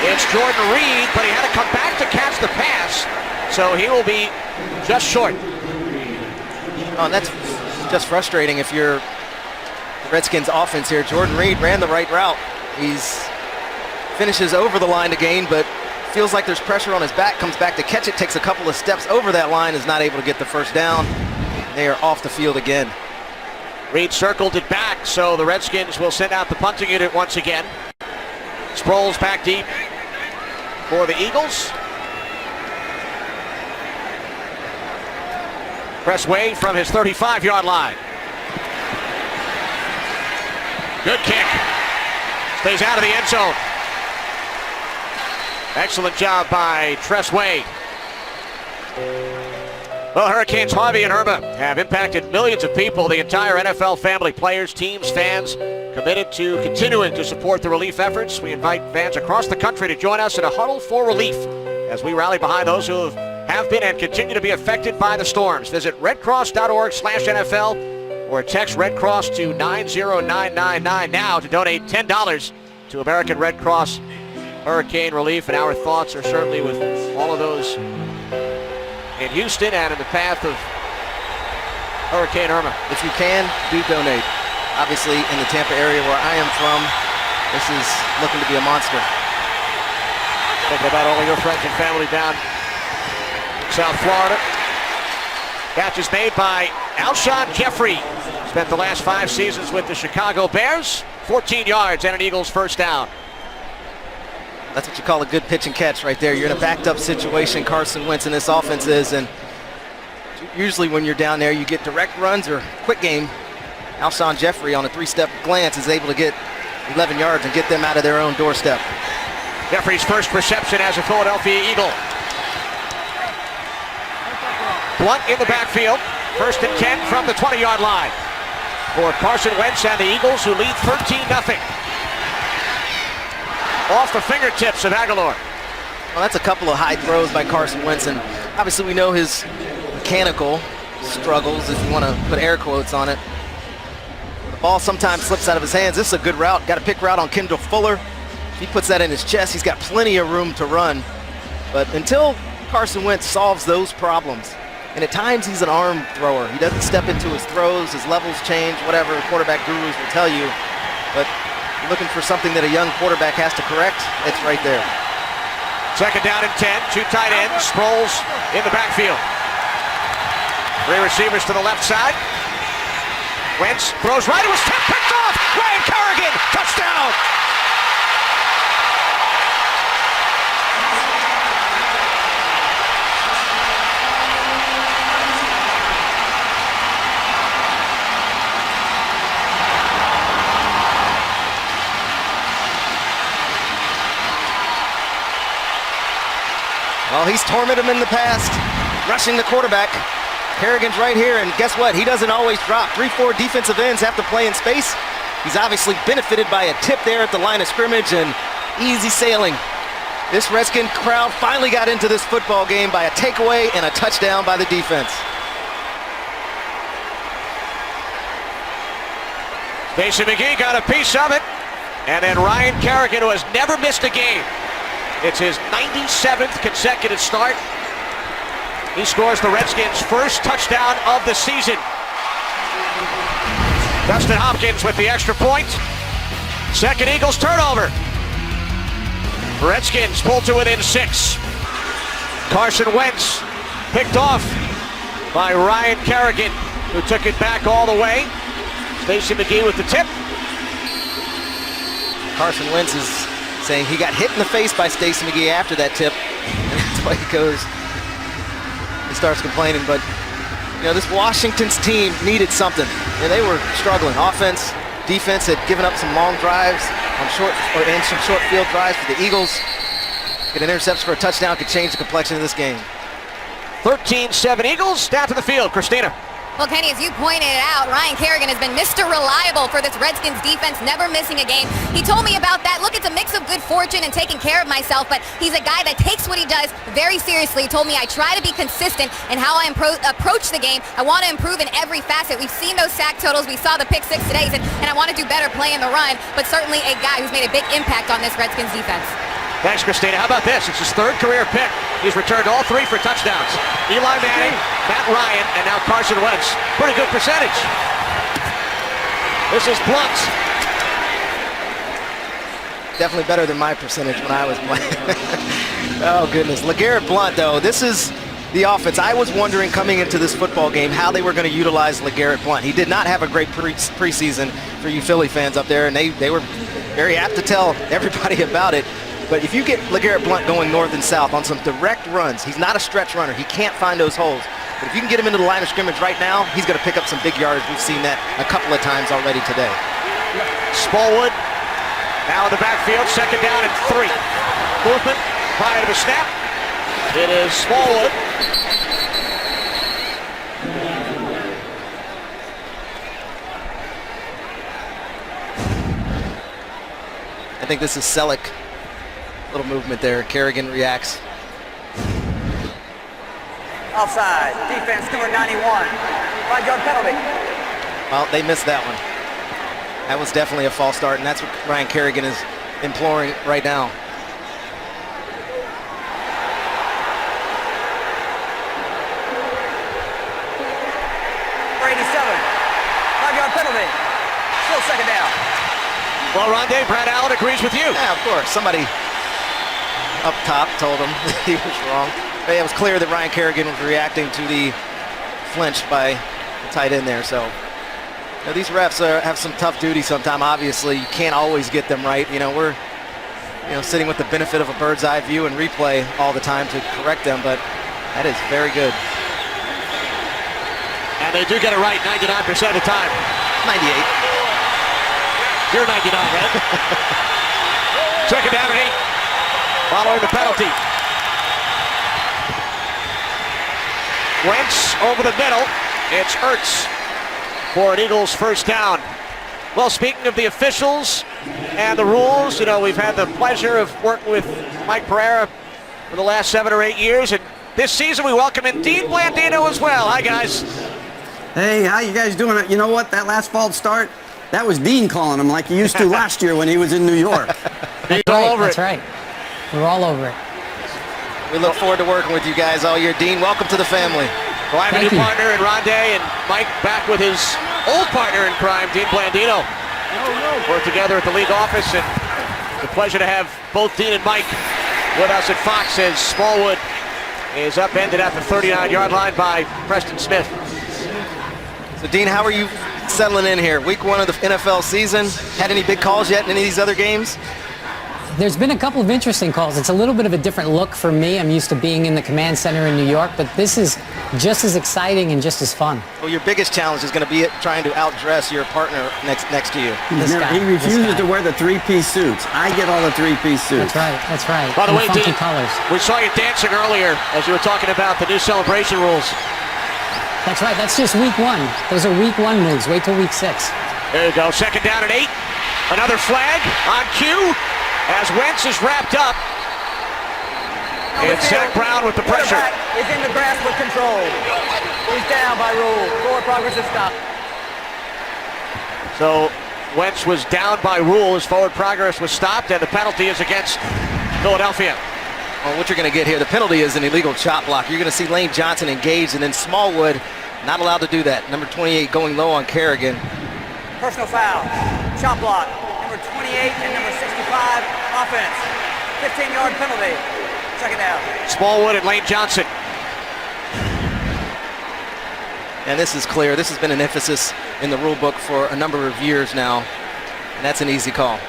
It's Jordan Reed, but he had to come back to catch the pass, so he will be just short. Oh, and that's just frustrating if you're the Redskins offense here. Jordan Reed ran the right route. He's finishes over the line to gain, but feels like there's pressure on his back, comes back to catch it, takes a couple of steps over that line, is not able to get the first down. They are off the field again. Reed circled it back, so the Redskins will send out the punting unit once again. Sproles back deep for the Eagles. Press Way from his 35-yard line. Good kick. Stays out of the end zone. Excellent job by Tress Way. Well, Hurricanes Harvey and Irma have impacted millions of people, the entire NFL family, players, teams, fans, committed to continuing to support the relief efforts. We invite fans across the country to join us in a huddle for relief as we rally behind those who have been and continue to be affected by the storms. Visit redcross.org/NFL or text Red Cross to 90999 now to donate $10 to American Red Cross Hurricane Relief. And our thoughts are certainly with all of those in Houston and in the path of Hurricane Irma. If you can, do donate. Obviously, in the Tampa area where I am from, this is looking to be a monster. Thinking about all of your friends and family down in South Florida. Catch is made by Alshon Jeffrey. Spent the last 5 seasons with the Chicago Bears. 14 yards and an Eagles first down. That's what you call a good pitch and catch right there. You're in a backed up situation, Carson Wentz and this offense is, and usually when you're down there, you get direct runs or quick game. Alshon Jeffrey on a 3-step glance is able to get 11 yards and get them out of their own doorstep. Jeffrey's first reception as a Philadelphia Eagle. Blunt in the backfield. 1st and 10 from the 20-yard line for Carson Wentz and the Eagles, who lead 13-0. Off the fingertips of Aguilar. Well, that's a couple of high throws by Carson Wentz, and obviously we know his mechanical struggles, if you want to put air quotes on it. The ball sometimes slips out of his hands. This is a good route. Got a pick route on Kendall Fuller. If he puts that in his chest, he's got plenty of room to run. But until Carson Wentz solves those problems, and at times he's an arm thrower. He doesn't step into his throws, his levels change, whatever quarterback gurus will tell you. But you're looking for something that a young quarterback has to correct, it's right there. Second down and 10, two tight ends, Sproles in the backfield. Three receivers to the left side. Wentz throws right, it was picked off! Ryan Kerrigan, touchdown! Well, he's tormented him in the past, rushing the quarterback. Kerrigan's right here, and guess what? He doesn't always drop. 3-4 defensive ends have to play in space. He's obviously benefited by a tip there at the line of scrimmage and easy sailing. This Redskin crowd finally got into this football game by a takeaway and a touchdown by the defense. Stacey McGee got a piece of it, and then Ryan Kerrigan, who has never missed a game. It's his 97th consecutive start. He scores the Redskins' first touchdown of the season. Dustin Hopkins with the extra point. Second Eagles turnover. Redskins pull to within 6. Carson Wentz picked off by Ryan Kerrigan, who took it back all the way. Stacey McGee with the tip. Carson Wentz is saying he got hit in the face by Stacey McGee after that tip. And that's why he goes and starts complaining. But, you know, this Washington's team needed something. And they were struggling. Offense, defense had given up some long drives and some short field drives for the Eagles. Get an interception for a touchdown could change the complexion of this game. 13-7 Eagles, down to the field. Christina. Well, Kenny, as you pointed out, Ryan Kerrigan has been Mr. Reliable for this Redskins defense, never missing a game. He told me about that. Look, it's a mix of good fortune and taking care of myself, but he's a guy that takes what he does very seriously. He told me I try to be consistent in how I approach the game. I want to improve in every facet. We've seen those sack totals. We saw the pick six today, and I want to do better playing the run, but certainly a guy who's made a big impact on this Redskins defense. Thanks, Christina. How about this? It's his third career pick. He's returned all 3 for touchdowns. Eli Manning, Matt Ryan, and now Carson Wentz. Pretty good percentage. This is Blunt. Definitely better than my percentage when I was playing. Oh, goodness. LeGarrette Blunt, though, this is the offense. I was wondering coming into this football game how they were going to utilize LeGarrette Blunt. He did not have a great preseason for you Philly fans up there, and they were very apt to tell everybody about it. But if you get LeGarrette Blunt going north and south on some direct runs, he's not a stretch runner. He can't find those holes. But if you can get him into the line of scrimmage right now, he's going to pick up some big yards. We've seen that a couple of times already today. Smallwood now in the backfield, second down and 3. Movement prior to the snap. It is Smallwood. I think this is Selleck. Little movement there. Kerrigan reacts. Offside. Defense number 91. 5-yard penalty. Well, they missed that one. That was definitely a false start, and that's what Ryan Kerrigan is imploring right now. Number 87. 5-yard penalty. Still second down. Well, Rondé, Brad Allen agrees with you. Yeah, of course. Somebody up top told him that he was wrong. But it was clear that Ryan Kerrigan was reacting to the flinch by the tight end there. So, you know, these refs have some tough duty sometimes. Obviously, you can't always get them right. You know, we're sitting with the benefit of a bird's eye view and replay all the time to correct them, but that is very good. And they do get it right 99% of the time. 98. You're 99, right? Second down and 8. Following the penalty. Wentz over the middle. It's Ertz for an Eagles first down. Well, speaking of the officials and the rules, you know, we've had the pleasure of working with Mike Pereira for the last 7 or 8 years. And this season we welcome in Dean Blandino as well. Hi, guys. Hey, how you guys doing? You know what? That last false start, that was Dean calling him like he used to last year when he was in New York. He's all over That's right. We're all over it. We look forward to working with you guys all year. Dean, welcome to the family. Well, I have a new partner in Rondé, and Mike back with his old partner in crime, Dean Blandino. Worked together at the league office, and it's a pleasure to have both Dean and Mike with us at Fox as Smallwood is upended at the 39-yard line by Preston Smith. So, Dean, how are you settling in here? Week 1 of the NFL season. Had any big calls yet in any of these other games? There's been a couple of interesting calls. It's a little bit of a different look for me. I'm used to being in the command center in New York, but this is just as exciting and just as fun. Well, your biggest challenge is going to be trying to outdress your partner next to you. He refuses to wear the three-piece suits. I get all the three-piece suits. That's right. That's right. By the way, funky Dean, colors. we saw you dancing earlier as you were talking about the new celebration rules. That's right. That's just week 1. Those are week 1 moves. Wait till week 6. There you go. 2nd down and 8. Another flag on cue as Wentz is wrapped up. It's Zach Brown with the pressure. Quarterback is in the grass with control. He's down by rule. Forward progress is stopped. So Wentz was down by rule. His forward progress was stopped, and the penalty is against Philadelphia. Well, what you're going to get here, the penalty is an illegal chop block. You're going to see Lane Johnson engaged, and then Smallwood not allowed to do that. Number 28 going low on Kerrigan. Personal foul. Chop block. Number 28 and number 65. Offense. 15-yard penalty. 2nd down. Smallwood and Lane Johnson. And this is clear. This has been an emphasis in the rule book for a number of years now, and that's an easy call.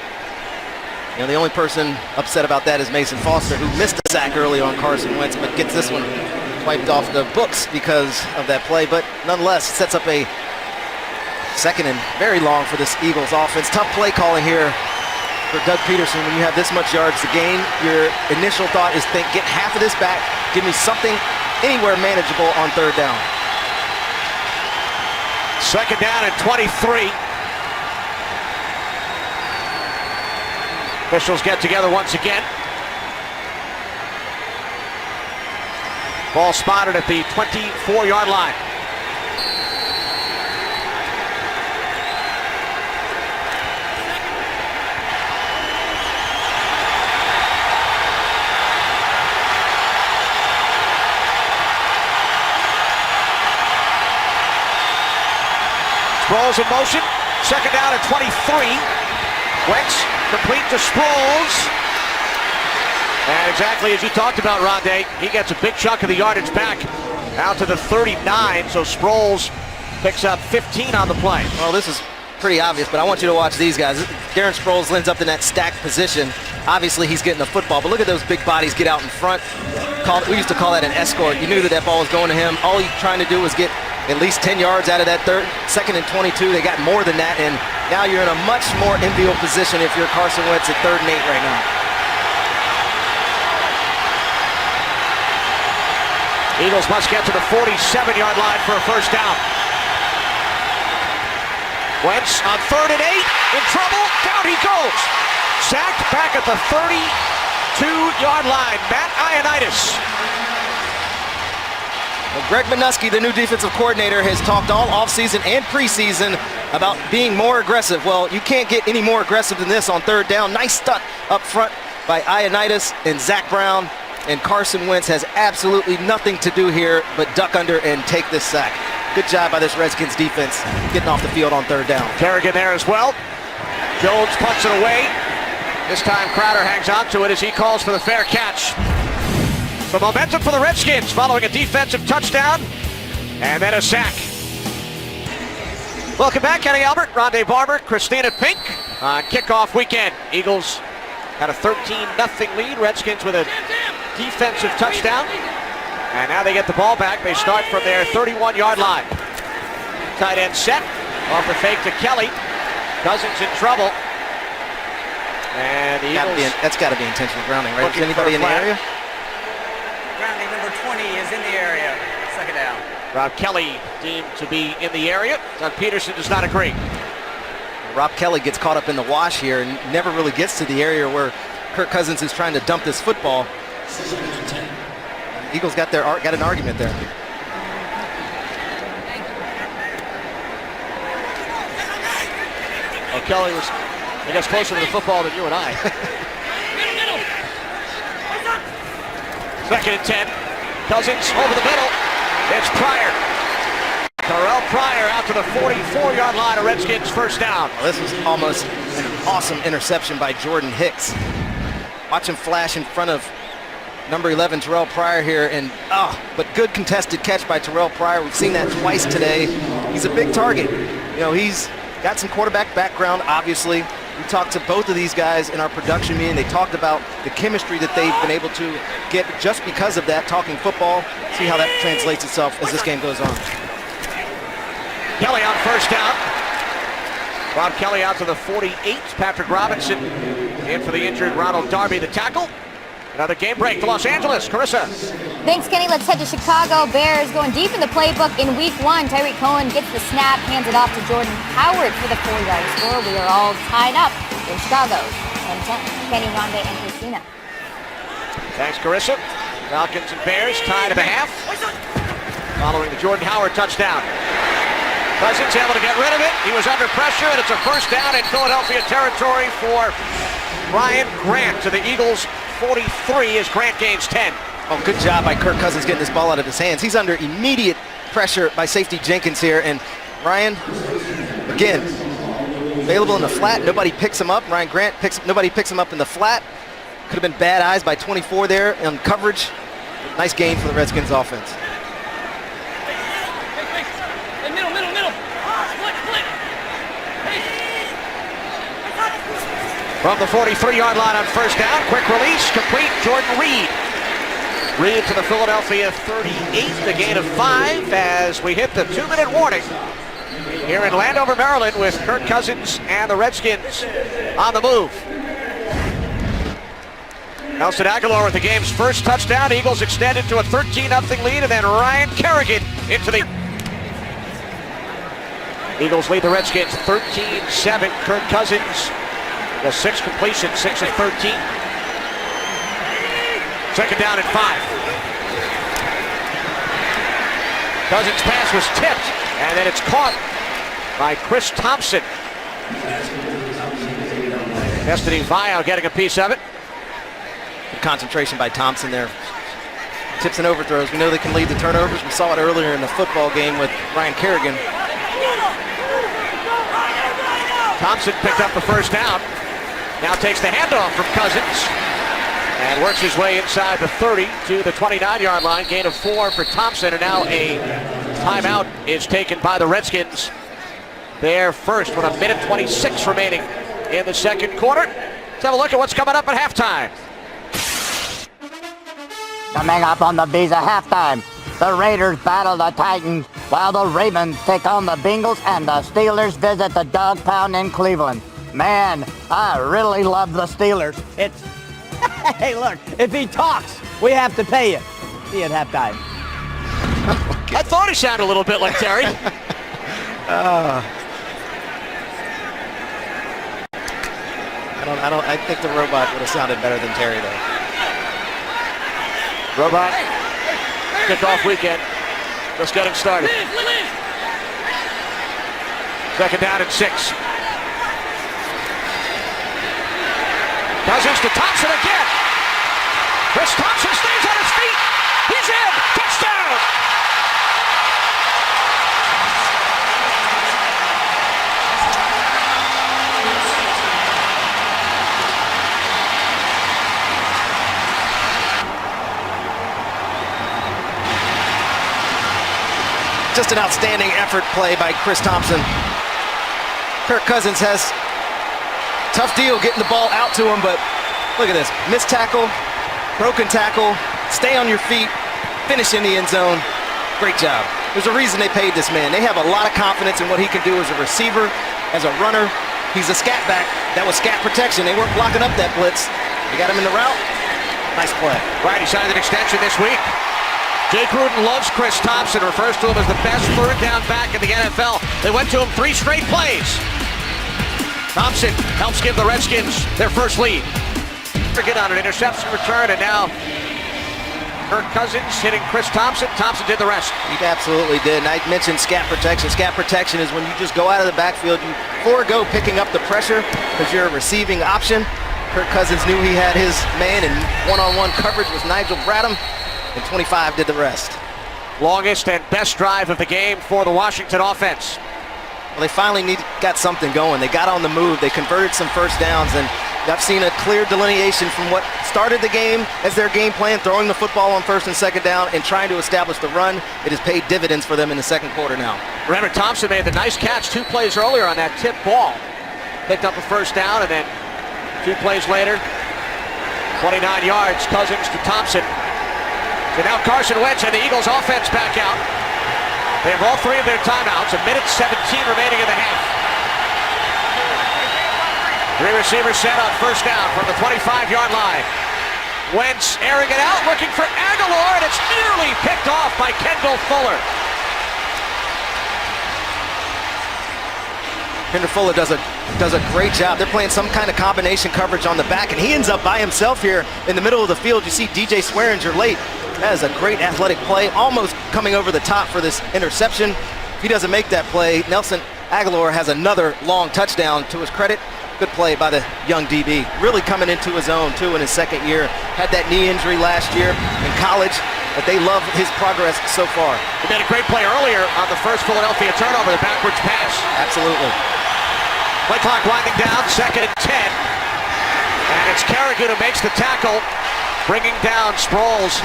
You know, the only person upset about that is Mason Foster, who missed the sack early on Carson Wentz, but gets this one wiped off the books because of that play. But nonetheless, sets up a 2nd and very long for this Eagles offense. Tough play calling here for Doug Peterson. When you have this much yards to gain, your initial thought is get half of this back, give me something anywhere manageable on 3rd down. 2nd down and 23. Officials get together once again. Ball spotted at the 24-yard line. Sproles in motion. 2nd down and 23. Wentz complete to Sproles. And exactly as you talked about, Rondé, he gets a big chunk of the yardage back out to the 39. So Sproles picks up 15 on the play. Well, this is pretty obvious, but I want you to watch these guys. Darren Sproles lands up in that stacked position. Obviously, he's getting the football, but look at those big bodies get out in front. We used to call that an escort. You knew that ball was going to him. All he's trying to do was get at least 10 yards out of that 2nd and 22. They got more than that, and now you're in a much more enviable position if you're Carson Wentz at 3rd and 8 right now. Eagles must get to the 47-yard line for a 1st down. Wentz on 3rd and 8, in trouble, down he goes. Sacked back at the 32-yard line. Matt Ioannidis. Well, Greg Minuski, the new defensive coordinator, has talked all offseason and preseason about being more aggressive. Well, you can't get any more aggressive than this on 3rd down. Nice stuff up front by Ioannidis and Zach Brown. And Carson Wentz has absolutely nothing to do here but duck under and take this sack. Good job by this Redskins defense getting off the field on 3rd down. Kerrigan there as well. Jones punts it away. This time Crowder hangs on to it as he calls for the fair catch. So momentum for the Redskins following a defensive touchdown and then a sack. Welcome back, Kenny Albert, Rondé Barber, Christina Pink on kickoff weekend. Eagles had a 13-0 lead. Redskins with a defensive touchdown. And now they get the ball back. They start from their 31-yard line. Tight end set. Off the fake to Kelly. Cousins in trouble. And the Eagles... That's got to be intentional grounding, right? Is anybody in the area? Grounding number 20 is in the area. 2nd down. Rob Kelly deemed to be in the area. Doug Peterson does not agree. Rob Kelly gets caught up in the wash here and never really gets to the area where Kirk Cousins is trying to dump this football. Eagles got an argument there. Oh, Kelly was, I guess, closer to the football than you and I. Second and 10. Cousins over the middle. It's Pryor. Terrell Pryor out to the 44-yard line. A Redskins first down. Well, this was almost an awesome interception by Jordan Hicks. Watch him flash in front of number 11, Terrell Pryor here, but good contested catch by Terrell Pryor. We've seen that twice today. He's a big target. You know, he's got some quarterback background, obviously. We talked to both of these guys in our production meeting. They talked about the chemistry that they've been able to get just because of that, talking football. See how that translates itself as this game goes on. Kelly on first down. Bob Kelly out to the 48. Patrick Robinson in for the injured Ronald Darby to tackle. Another game break to Los Angeles. Carissa. Thanks, Kenny. Let's head to Chicago. Bears going deep in the playbook in week 1. Tyreek Cohen gets the snap, hands it off to Jordan Howard for the 4-yard score. We are all tied up in Chicago. 10-10. Kenny, Rondé, and Christina. Thanks, Carissa. Falcons and Bears tied at the half. Following the Jordan Howard touchdown. Cousins able to get rid of it. He was under pressure, and it's a first down in Philadelphia territory for Ryan Grant to the Eagles. 43 as Grant gains 10. Oh, good job by Kirk Cousins getting this ball out of his hands. He's under immediate pressure by safety Jenkins here, and Ryan, again, available in the flat. Nobody picks him up. Ryan Grant nobody picks him up in the flat. Could have been bad eyes by 24 there on coverage. Nice gain for the Redskins offense. From the 43-yard line on first down, quick release, complete, Jordan Reed. Reed to the Philadelphia 38, the gain of 5 as we hit the 2-minute warning here in Landover, Maryland with Kirk Cousins and the Redskins on the move. Nelson Aguilar with the game's first touchdown. Eagles extended to a 13-0 lead, and then Ryan Kerrigan into the... Eagles lead the Redskins 13-7. Kirk Cousins, the 6 completion, 6 of 13. Second down and 5. Cousins' pass was tipped, and then it's caught by Chris Thompson. Destiny Vio getting a piece of it. Good concentration by Thompson there. Tips and overthrows. We know they can lead the turnovers. We saw it earlier in the football game with Ryan Kerrigan. Thompson picked up the first down. Now takes the handoff from Cousins and works his way inside the 30 to the 29-yard line. Gain of 4 for Thompson, and now a timeout is taken by the Redskins. They're first with 1:26 remaining in the second quarter. Let's have a look at what's coming up at halftime. Coming up on the Visa halftime, the Raiders battle the Titans while the Ravens take on the Bengals and the Steelers visit the Dog Pound in Cleveland. Man, I really love the Steelers. It's, hey, look, if he talks, we have to pay you. See you at halftime. I thought he sounded a little bit like Terry. I think the robot would have sounded better than Terry though. Robot, kickoff weekend. Just getting started. Second down and 6. Cousins to Thompson again. Chris Thompson stays on his feet. He's in. Touchdown. Just an outstanding effort play by Chris Thompson. Kirk Cousins has tough deal getting the ball out to him, but look at this. Missed tackle, broken tackle, stay on your feet, finish in the end zone. Great job. There's a reason they paid this man. They have a lot of confidence in what he can do as a receiver, as a runner. He's a scat back. That was scat protection. They weren't blocking up that blitz. They got him in the route. Nice play. Right, he signed an extension this week. Jake Gruden loves Chris Thompson, refers to him as the best third down back in the NFL. They went to him 3 straight plays. Thompson helps give the Redskins their first lead. Forget on an interception return, and now Kirk Cousins hitting Chris Thompson. Thompson did the rest. He absolutely did. And I mentioned scat protection. Scat protection is when you just go out of the backfield, you forego picking up the pressure because you're a receiving option. Kirk Cousins knew he had his man, and one-on-one coverage was Nigel Bradham, and 25 did the rest. Longest and best drive of the game for the Washington offense. Well, they finally got something going. They got on the move. They converted some first downs, and I've seen a clear delineation from what started the game as their game plan, throwing the football on first and second down and trying to establish the run. It has paid dividends for them in the second quarter now. Remember, Thompson made the nice catch 2 plays earlier on that tip ball. Picked up a first down, and then 2 plays later, 29 yards, Cousins to Thompson. So now Carson Wentz and the Eagles offense back out. They have all 3 of their timeouts, 1:17 remaining in the half. 3 receivers set on first down from the 25-yard line. Wentz airing it out, looking for Aguilar, and it's nearly picked off by Kendall Fuller. Kendall Fuller does a great job. They're playing some kind of combination coverage on the back, and he ends up by himself here in the middle of the field. You see DJ Swearinger late. That is a great athletic play, almost coming over the top for this interception. If he doesn't make that play, Nelson Aguilar has another long touchdown to his credit. Good play by the young DB. Really coming into his own, too, in his second year. Had that knee injury last year in college, but they love his progress so far. He made a great play earlier on the first Philadelphia turnover, the backwards pass. Absolutely. Play clock winding down, 2nd and 10. And it's Kerrigan who makes the tackle, bringing down Sproles.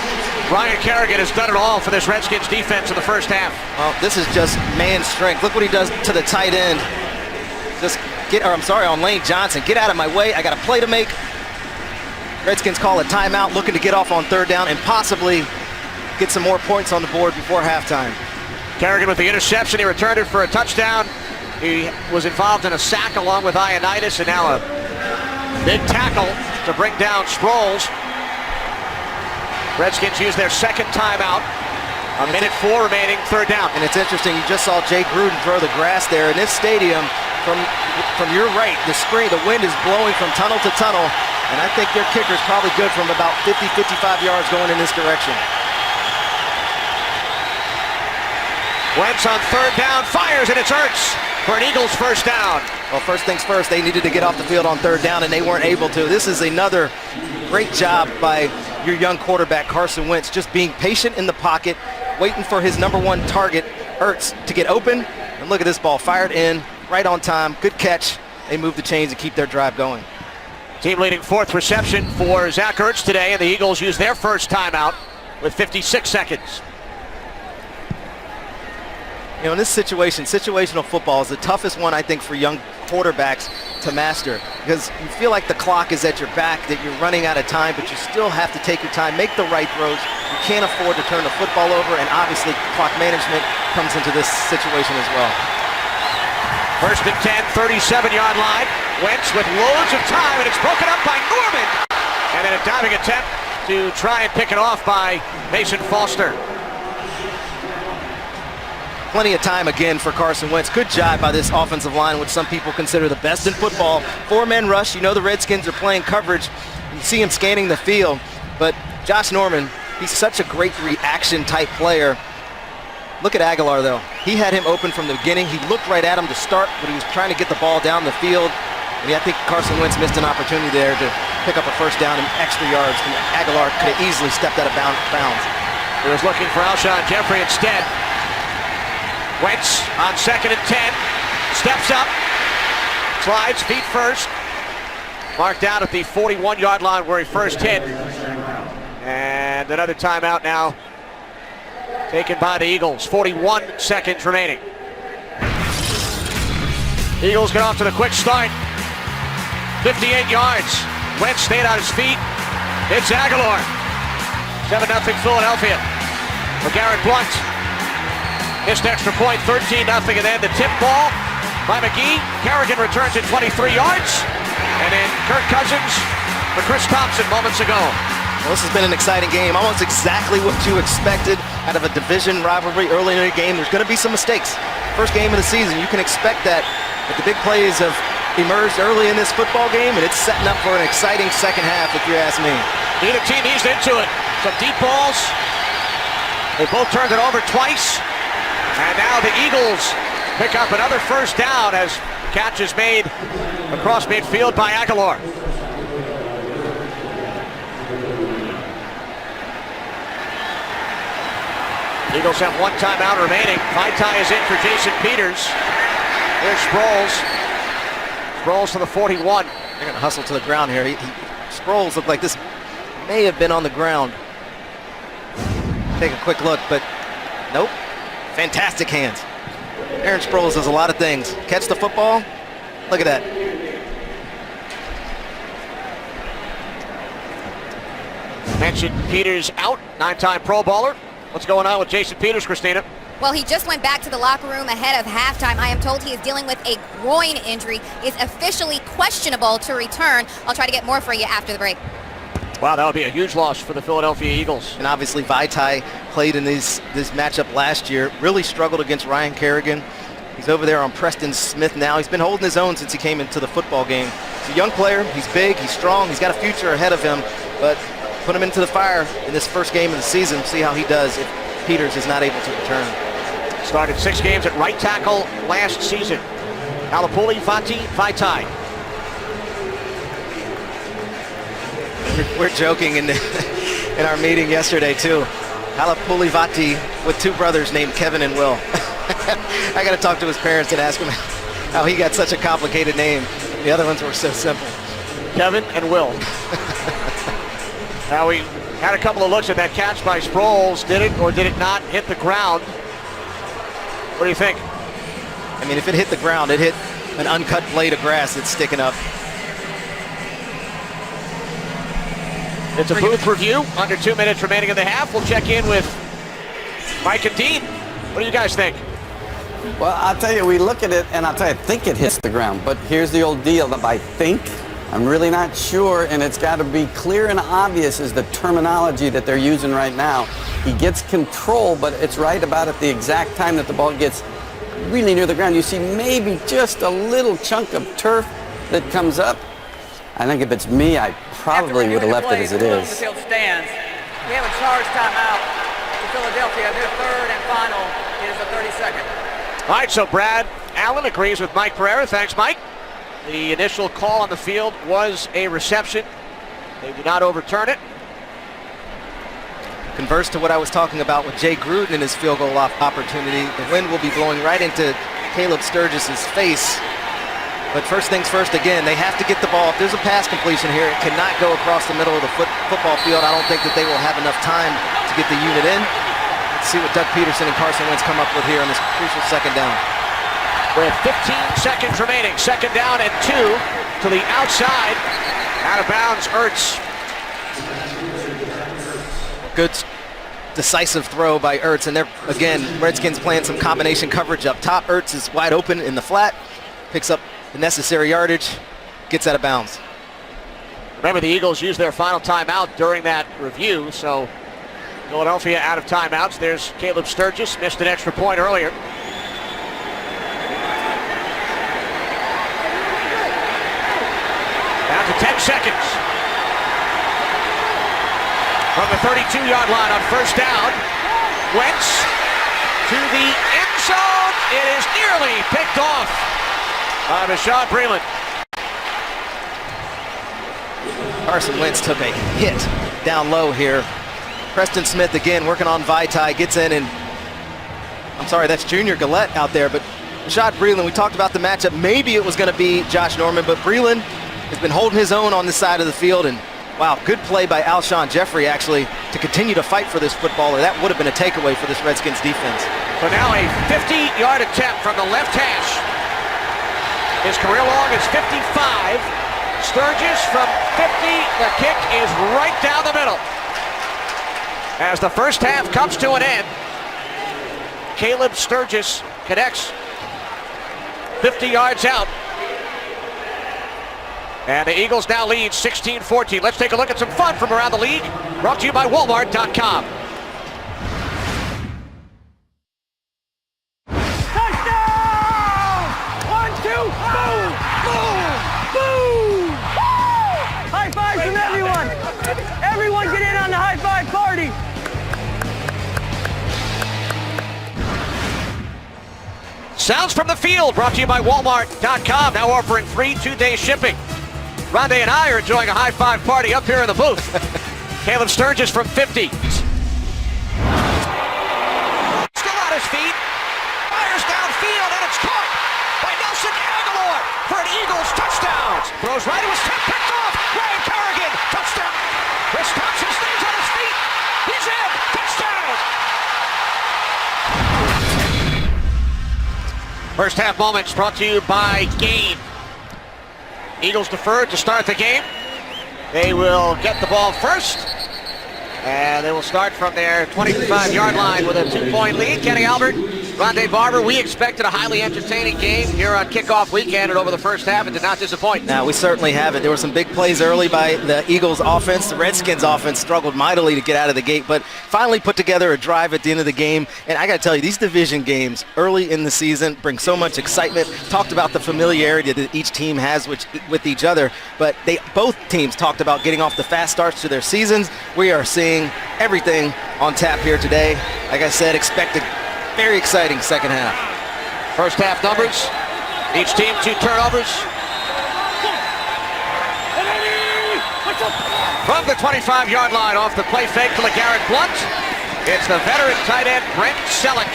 Ryan Kerrigan has done it all for this Redskins defense in the first half. Well, this is just man strength. Look what he does to the tight end. On Lane Johnson. Get out of my way. I got a play to make. Redskins call a timeout, looking to get off on 3rd down and possibly get some more points on the board before halftime. Kerrigan with the interception. He returned it for a touchdown. He was involved in a sack along with Ioannidis, and now a big tackle to bring down Sproles. Redskins use their 2nd timeout. 1:04 remaining, 3rd down. And it's interesting, you just saw Jay Gruden throw the grass there. In this stadium, from your right, the wind is blowing from tunnel to tunnel, and I think their kicker is probably good from about 50, 55 yards going in this direction. Wentz on 3rd down, fires, and it's Ertz for an Eagles first down. Well, first things first, they needed to get off the field on 3rd down, and they weren't able to. This is another great job by your young quarterback, Carson Wentz, just being patient in the pocket, waiting for his #1 target, Ertz, to get open. And look at this ball, fired in, right on time, good catch. They move the chains and keep their drive going. Team leading 4th reception for Zach Ertz today, and the Eagles use their first timeout with 56 seconds. You know, in this situation, situational football is the toughest one, I think, for young quarterbacks to master, because you feel like the clock is at your back, that you're running out of time, but you still have to take your time, make the right throws. You can't afford to turn the football over, and obviously clock management comes into this situation as well. 1st and 10, 37-yard line. Wentz with loads of time, and it's broken up by Norman. And then a diving attempt to try and pick it off by Mason Foster. Plenty of time again for Carson Wentz. Good job by this offensive line, which some people consider the best in football. 4-man rush. You know the Redskins are playing coverage. You see him scanning the field. But Josh Norman, he's such a great reaction type player. Look at Aguilar, though. He had him open from the beginning. He looked right at him to start, but he was trying to get the ball down the field. And I think Carson Wentz missed an opportunity there to pick up a first down and extra yards. And Aguilar could have easily stepped out of bounds. He was looking for Alshon Jeffrey instead. Wentz on 2nd and 10, steps up, slides feet first, marked out at the 41-yard line where he first hit. And another timeout now taken by the Eagles. 41 seconds remaining. Eagles get off to the quick start. 58 yards. Wentz stayed on his feet. It's Aguilar. 7-0 Philadelphia for Garrett Blunt. Missed extra point, 13-0, and then the tip ball by McGee. Kerrigan returns it 23 yards. And then Kirk Cousins for Chris Thompson moments ago. Well, this has been an exciting game, almost exactly what you expected out of a division rivalry early in the game. There's going to be some mistakes. First game of the season, you can expect that. But the big plays have emerged early in this football game, and it's setting up for an exciting second half, if you ask me. Neither team eased into it. Some deep balls. They both turned it over twice. And now the Eagles pick up another first down as catch is made across midfield by Aguilar. Eagles have one timeout remaining. Vaitai is in for Jason Peters. There's Sproles. Sproles to the 41. They're going to hustle to the ground here. Sproles looked like this may have been on the ground. Take a quick look, but nope. Fantastic hands. Aaron Sproles does a lot of things. Catch the football. Look at that. Mentioned Peters out, 9-time Pro Bowler. What's going on with Jason Peters, Christina? Well, he just went back to the locker room ahead of halftime. I am told he is dealing with a groin injury. He is officially questionable to return. I'll try to get more for you after the break. Wow, that would be a huge loss for the Philadelphia Eagles. And obviously Vaitai played in this matchup last year. Really struggled against Ryan Kerrigan. He's over there on Preston Smith now. He's been holding his own since he came into the football game. He's a young player. He's big. He's strong. He's got a future ahead of him. But put him into the fire in this first game of the season. See how he does if Peters is not able to return. Started 6 games at right tackle last season. Alapuli, Vaitai. We're joking in our meeting yesterday too. Halapulivati with 2 brothers named Kevin and Will. I got to talk to his parents and ask him how he got such a complicated name. The other ones were so simple. Kevin and Will. Now we had a couple of looks at that catch by Sproles. Did it or did it not hit the ground? What do you think? I mean, if it hit the ground, it hit an uncut blade of grass that's sticking up. It's a booth review. Under 2 minutes remaining in the half. We'll check in with Mike and Dean. What do you guys think? Well, I'll tell you, we look at it, and I'll tell you, I think it hits the ground. But here's the old deal that I think. I'm really not sure, and it's got to be clear and obvious is the terminology that they're using right now. He gets control, but it's right about at the exact time that the ball gets really near the ground. You see maybe just a little chunk of turf that comes up. I think if it's me, I probably would have left it as it is. The field stands. We have a charge timeout to Philadelphia. Their third and final is the 32nd. All right, so Brad Allen agrees with Mike Pereira. Thanks, Mike. The initial call on the field was a reception. They did not overturn it. Converse to what I was talking about with Jay Gruden and his field goal opportunity. The wind will be blowing right into Caleb Sturgis's face. But first things first, again, they have to get the ball. If there's a pass completion here, it cannot go across the middle of the football field. I don't think that they will have enough time to get the unit in. Let's see what Doug Peterson and Carson Wentz come up with here on this crucial second down. With 15 seconds remaining, second down and 2 to the outside. Out of bounds, Ertz. Good decisive throw by Ertz, and they're, again, Redskins playing some combination coverage up top. Ertz is wide open in the flat, picks up the necessary yardage, gets out of bounds. Remember, the Eagles used their final timeout during that review, so Philadelphia out of timeouts. There's Caleb Sturgis, missed an extra point earlier. Down to 10 seconds. From the 32-yard line on first down, Wentz to the end zone. It is nearly picked off by Bashaud Breeland. Carson Wentz took a hit down low here. Preston Smith again working on Vaitai, gets in, and I'm sorry, that's Junior Gillette out there, but Bashaud Breeland, we talked about the matchup. Maybe it was going to be Josh Norman, but Breeland has been holding his own on this side of the field, and wow, good play by Alshon Jeffrey actually to continue to fight for this footballer. That would have been a takeaway for this Redskins defense. So now a 50-yard attempt from the left hash. His career long is 55. Sturgis from 50. The kick is right down the middle. As the first half comes to an end, Caleb Sturgis connects 50 yards out. And the Eagles now lead 16-14. Let's take a look at some fun from around the league. Brought to you by Walmart.com. Touchdown! 1, 2, boom! Boom! Boom! High fives from everyone! Everyone get in on the high five party! 30. Sounds from the Field, brought to you by Walmart.com, now offering free 2-day shipping. Rondé and I are enjoying a high-five party up here in the booth. Caleb Sturgis from 50. Still on his feet. Fires downfield, and it's caught by Nelson Aguilar for an Eagles touchdown. Throws right to his tip, picked off. Ryan Kerrigan, touchdown. Chris Thompson stays on his feet. He's in. Touchdown. First half moments brought to you by Gain. Eagles deferred to start the game. They will get the ball first, and they will start from their 25-yard line with a 2-point lead. Kenny Albert, Rondé Barber, we expected a highly entertaining game here on kickoff weekend, and over the first half, it did not disappoint. Now, we certainly have it. There were some big plays early by the Eagles offense. The Redskins offense struggled mightily to get out of the gate, but finally put together a drive at the end of the game. And I got to tell you, these division games early in the season bring so much excitement. Talked about the familiarity that each team has with each other, but both teams talked about getting off the fast starts to their seasons. We are seeing everything on tap here today. Like I said, expect a very exciting second half. First half numbers, each team 2 turnovers. From the 25-yard line off the play fake to LeGarrette Blount, it's the veteran tight end Brent Selleck.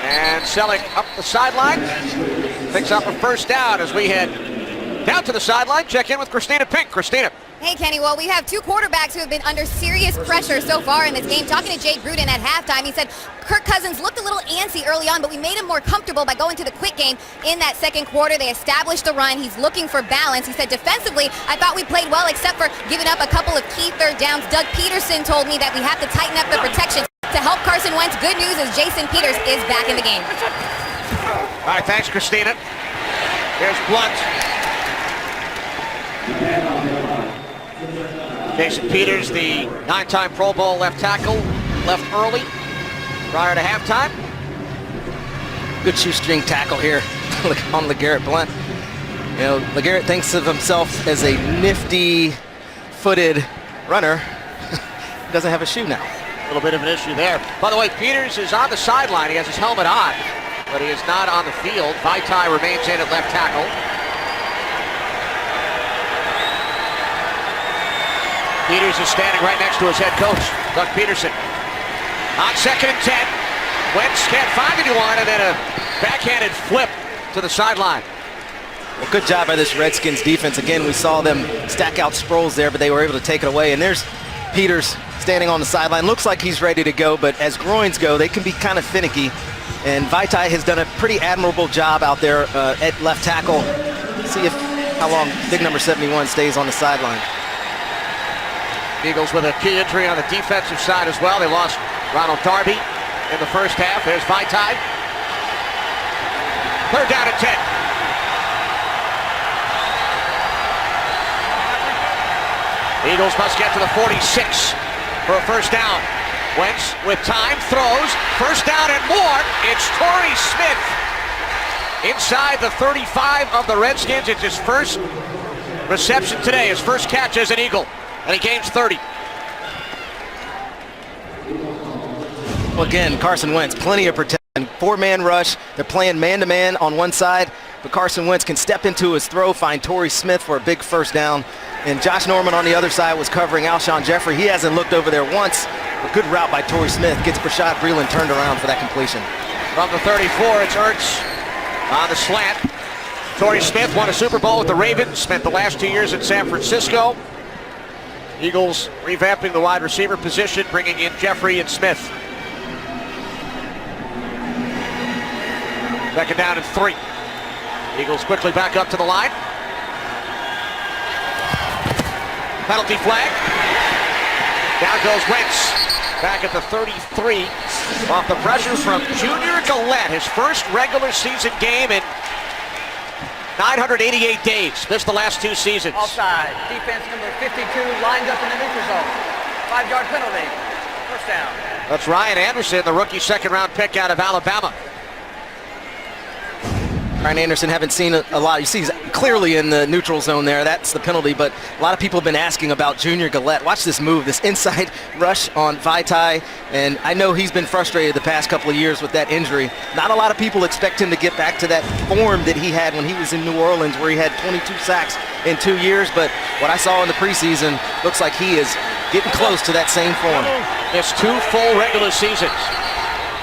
And Selleck up the sideline, picks up a first down as we head down to the sideline. Check in with Christina Pink. Christina. Hey, Kenny. Well, we have 2 quarterbacks who have been under serious pressure so far in this game. Talking to Jay Gruden at halftime, he said Kirk Cousins looked a little antsy early on, but we made him more comfortable by going to the quick game in that second quarter. They established the run. He's looking for balance. He said defensively, I thought we played well except for giving up a couple of key third downs. Doug Peterson told me that we have to tighten up the protection to help Carson Wentz. Good news is Jason Peters is back in the game. All right, thanks, Christina. Here's Blount. Jason Peters, the 9-time Pro Bowl left tackle, left early prior to halftime. Good shoestring tackle here on LeGarrette Blount. You know, LeGarrette thinks of himself as a nifty-footed runner. He doesn't have a shoe now. A little bit of an issue there. By the way, Peters is on the sideline. He has his helmet on, but he is not on the field. Vaitai remains in at left tackle. Peters is standing right next to his head coach, Doug Peterson. On 2nd and 10, Wentz can't find anyone, and then a backhanded flip to the sideline. Well, good job by this Redskins defense. Again, we saw them stack out Sproles there, but they were able to take it away. And there's Peters standing on the sideline. Looks like he's ready to go, but as groins go, they can be kind of finicky. And Vaitai has done a pretty admirable job out there at left tackle. See how long big number 71 stays on the sideline. Eagles with a key injury on the defensive side as well. They lost Ronald Darby in the first half. There's Vaitai. 3rd down and 10. Eagles must get to the 46 for a first down. Wentz with time, throws, first down and more. It's Torrey Smith inside the 35 of the Redskins. It's his first reception today, his first catch as an Eagle. And he gains 30. Well, again, Carson Wentz, plenty of protection. 4-man rush. They're playing man-to-man on one side, but Carson Wentz can step into his throw, find Torrey Smith for a big first down. And Josh Norman on the other side was covering Alshon Jeffrey. He hasn't looked over there once. A good route by Torrey Smith. Gets Brashad Breeland turned around for that completion. From the 34, it's Ertz on the slant. Torrey Smith won a Super Bowl with the Ravens, spent the last 2 years in San Francisco. Eagles revamping the wide receiver position, bringing in Jeffrey and Smith. 2nd down and 3. Eagles quickly back up to the line. Penalty flag. Down goes Wentz. Back at the 33. Off the pressure from Junior Galette. His first regular season game in 988 days. Missed the last 2 seasons. Offside. Defense number 52 lined up in the neutral zone. 5-yard penalty. First down. That's Ryan Anderson, the rookie 2nd-round pick out of Alabama. Ryan Anderson haven't seen a lot. You see he's clearly in the neutral zone there. That's the penalty, but a lot of people have been asking about Junior Gillette. Watch this move, this inside rush on Vaitai, and I know he's been frustrated the past couple of years with that injury. Not a lot of people expect him to get back to that form that he had when he was in New Orleans, where he had 22 sacks in 2 years, but what I saw in the preseason looks like he is getting close to that same form. It's 2 full regular seasons.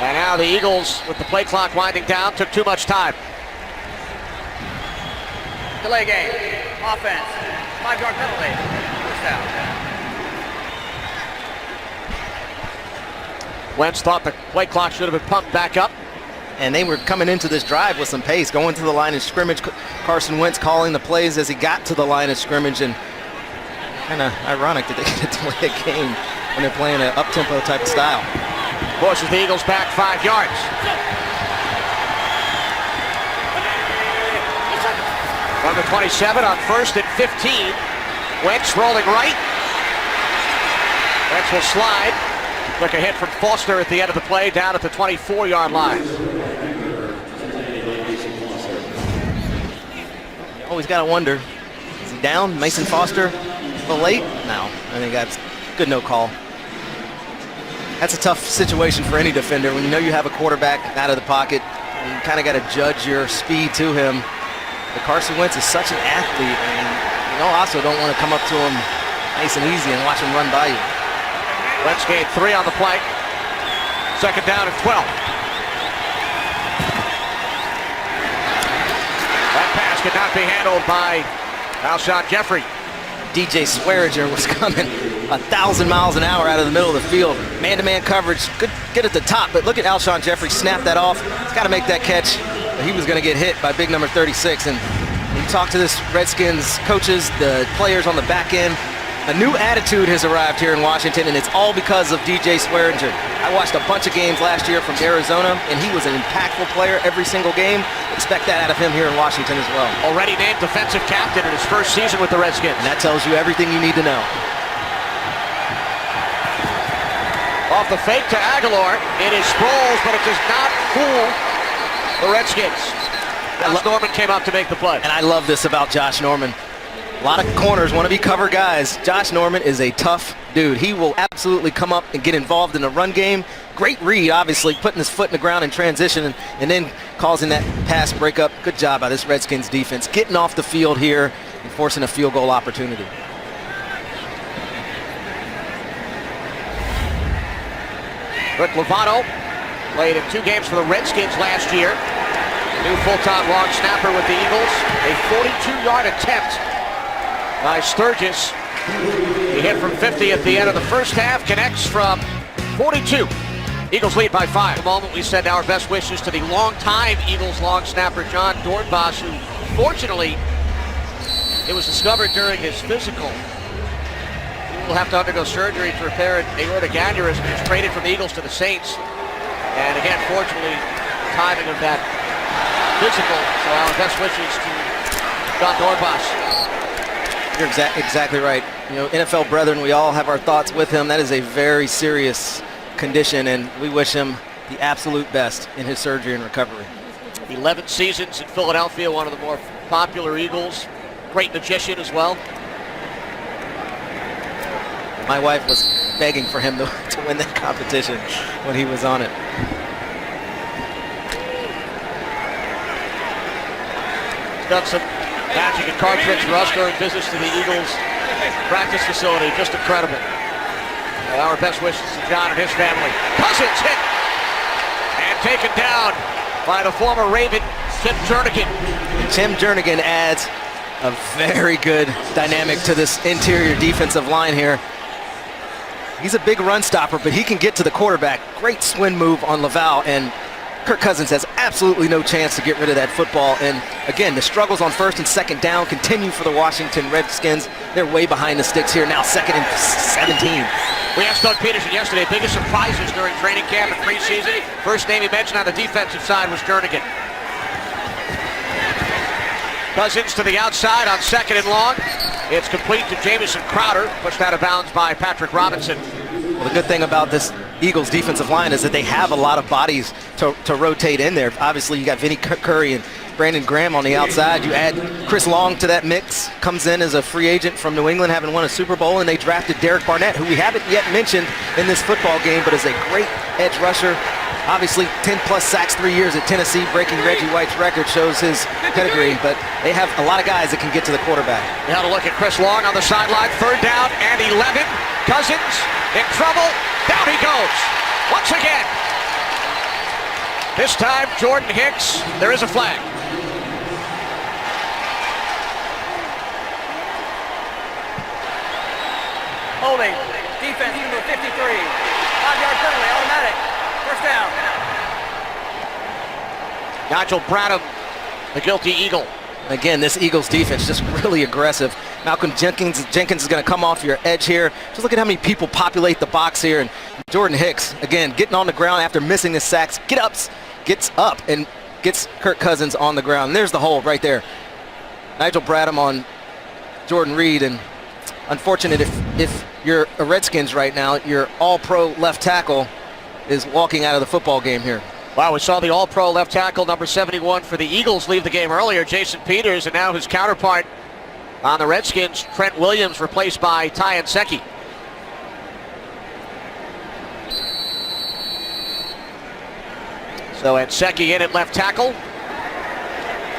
And now the Eagles, with the play clock winding down, took too much time. Delay game. Offense. 5-yard penalty. First down. Wentz thought the play clock should have been pumped back up. And they were coming into this drive with some pace, going to the line of scrimmage. Carson Wentz calling the plays as he got to the line of scrimmage, and kind of ironic that they get to delay a game when they're playing an up-tempo type of style. Pushes the Eagles back 5 yards. From the 27 on 1st and 15. Wentz rolling right. Wentz will slide. Took a hit from Foster at the end of the play, down at the 24-yard line. You always got to wonder, is he down? Mason Foster a little late? No, I think that's good no call. That's a tough situation for any defender when you know you have a quarterback out of the pocket. You kind of got to judge your speed to him. But Carson Wentz is such an athlete, and you also don't want to come up to him nice and easy and watch him run by you. Wentz gained 3 on the play. 2nd down and 12. That pass could not be handled by Alshon Jeffrey. DJ Swearinger was coming 1,000 miles an hour out of the middle of the field. Man-to-man coverage, good get at the top, but look at Alshon Jeffrey snap that off. He's got to make that catch. He was going to get hit by big number 36. And when you talk to this Redskins coaches, the players on the back end, a new attitude has arrived here in Washington, and it's all because of DJ Swearinger. I watched a bunch of games last year from Arizona, and he was an impactful player every single game. Expect that out of him here in Washington as well. Already named defensive captain in his first season with the Redskins. And that tells you everything you need to know. Off the fake to Aguilar. It is Sproles, but it does not fool the Redskins. Josh Norman came up to make the play. And I love this about Josh Norman. A lot of corners want to be cover guys. Josh Norman is a tough dude. He will absolutely come up and get involved in the run game. Great read, obviously, putting his foot in the ground in transition and then causing that pass breakup. Good job by this Redskins defense, getting off the field here and forcing a field goal opportunity. Rick Lovato played in 2 games for the Redskins last year. New full-time long snapper with the Eagles. A 42-yard attempt by Sturgis. He hit from 50 at the end of the first half. Connects from 42. Eagles lead by 5. At the moment, we send our best wishes to the longtime Eagles long snapper John Dornbos, who fortunately, it was discovered during his physical. He will have to undergo surgery to repair an aortic aneurysm. He was traded from the Eagles to the Saints. And again, fortunately, timing of that physical. So our best wishes to John Dornbos. You're exactly right. You know, NFL brethren, we all have our thoughts with him. That is a very serious condition, and we wish him the absolute best in his surgery and recovery. 11 seasons in Philadelphia, one of the more popular Eagles. Great magician as well. My wife was begging for him to win that competition when he was on it. He's done some magic and card tricks for us during visits to the Eagles practice facility. Just incredible. Our best wishes to John and his family. Cousins hit and taken down by the former Raven, Tim Jernigan. Tim Jernigan adds a very good dynamic to this interior defensive line here. He's a big run stopper, but he can get to the quarterback. Great swing move on Laval, and Kirk Cousins has absolutely no chance to get rid of that football. And again, the struggles on 1st and 2nd down continue for the Washington Redskins. They're way behind the sticks here now, 2nd and 17. We asked Doug Peterson yesterday, biggest surprises during training camp and preseason. First name he mentioned on the defensive side was Jernigan. Cousins to the outside on 2nd and long. It's complete to Jamison Crowder, pushed out of bounds by Patrick Robinson. Well, the good thing about this Eagles defensive line is that they have a lot of bodies to rotate in there. Obviously, you got Vinny Curry and Brandon Graham on the outside. You add Chris Long to that mix, comes in as a free agent from New England, having won a Super Bowl, and they drafted Derek Barnett, who we haven't yet mentioned in this football game, but is a great edge rusher. Obviously, 10-plus sacks, 3 years at Tennessee, breaking Reggie White's record, shows his pedigree, but they have a lot of guys that can get to the quarterback. We had a look at Chris Long on the sideline. 3rd down and 11. Cousins in trouble. Down he goes. Once again. This time, Jordan Hicks. There is a flag. Holding. Defense number 53. 5-yard penalty, automatic. First down. Nigel Bradham, the guilty Eagle. Again, this Eagles defense just really aggressive. Malcolm Jenkins is going to come off your edge here. Just look at how many people populate the box here. And Jordan Hicks, again, getting on the ground after missing his sacks, gets up and gets Kirk Cousins on the ground. And there's the hold right there. Nigel Bradham on Jordan Reed. And unfortunate if you're a Redskins right now, your all-pro left tackle is walking out of the football game here. Wow, we saw the all-pro left tackle, number 71 for the Eagles, leave the game earlier, Jason Peters, and now his counterpart on the Redskins, Trent Williams, replaced by Ty Anseki. So Anseki in at left tackle.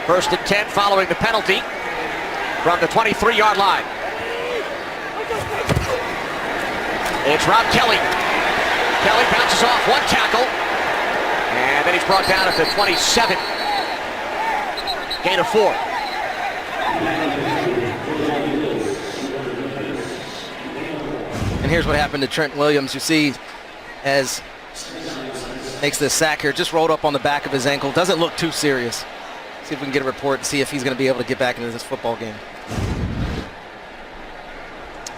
1st and 10 following the penalty from the 23-yard line. It's Rob Kelly. Kelly bounces off one tackle. And then he's brought down at the 27. Gain of 4. And here's what happened to Trent Williams. You see, as makes this sack here, just rolled up on the back of his ankle. Doesn't look too serious. See if we can get a report and see if he's going to be able to get back into this football game.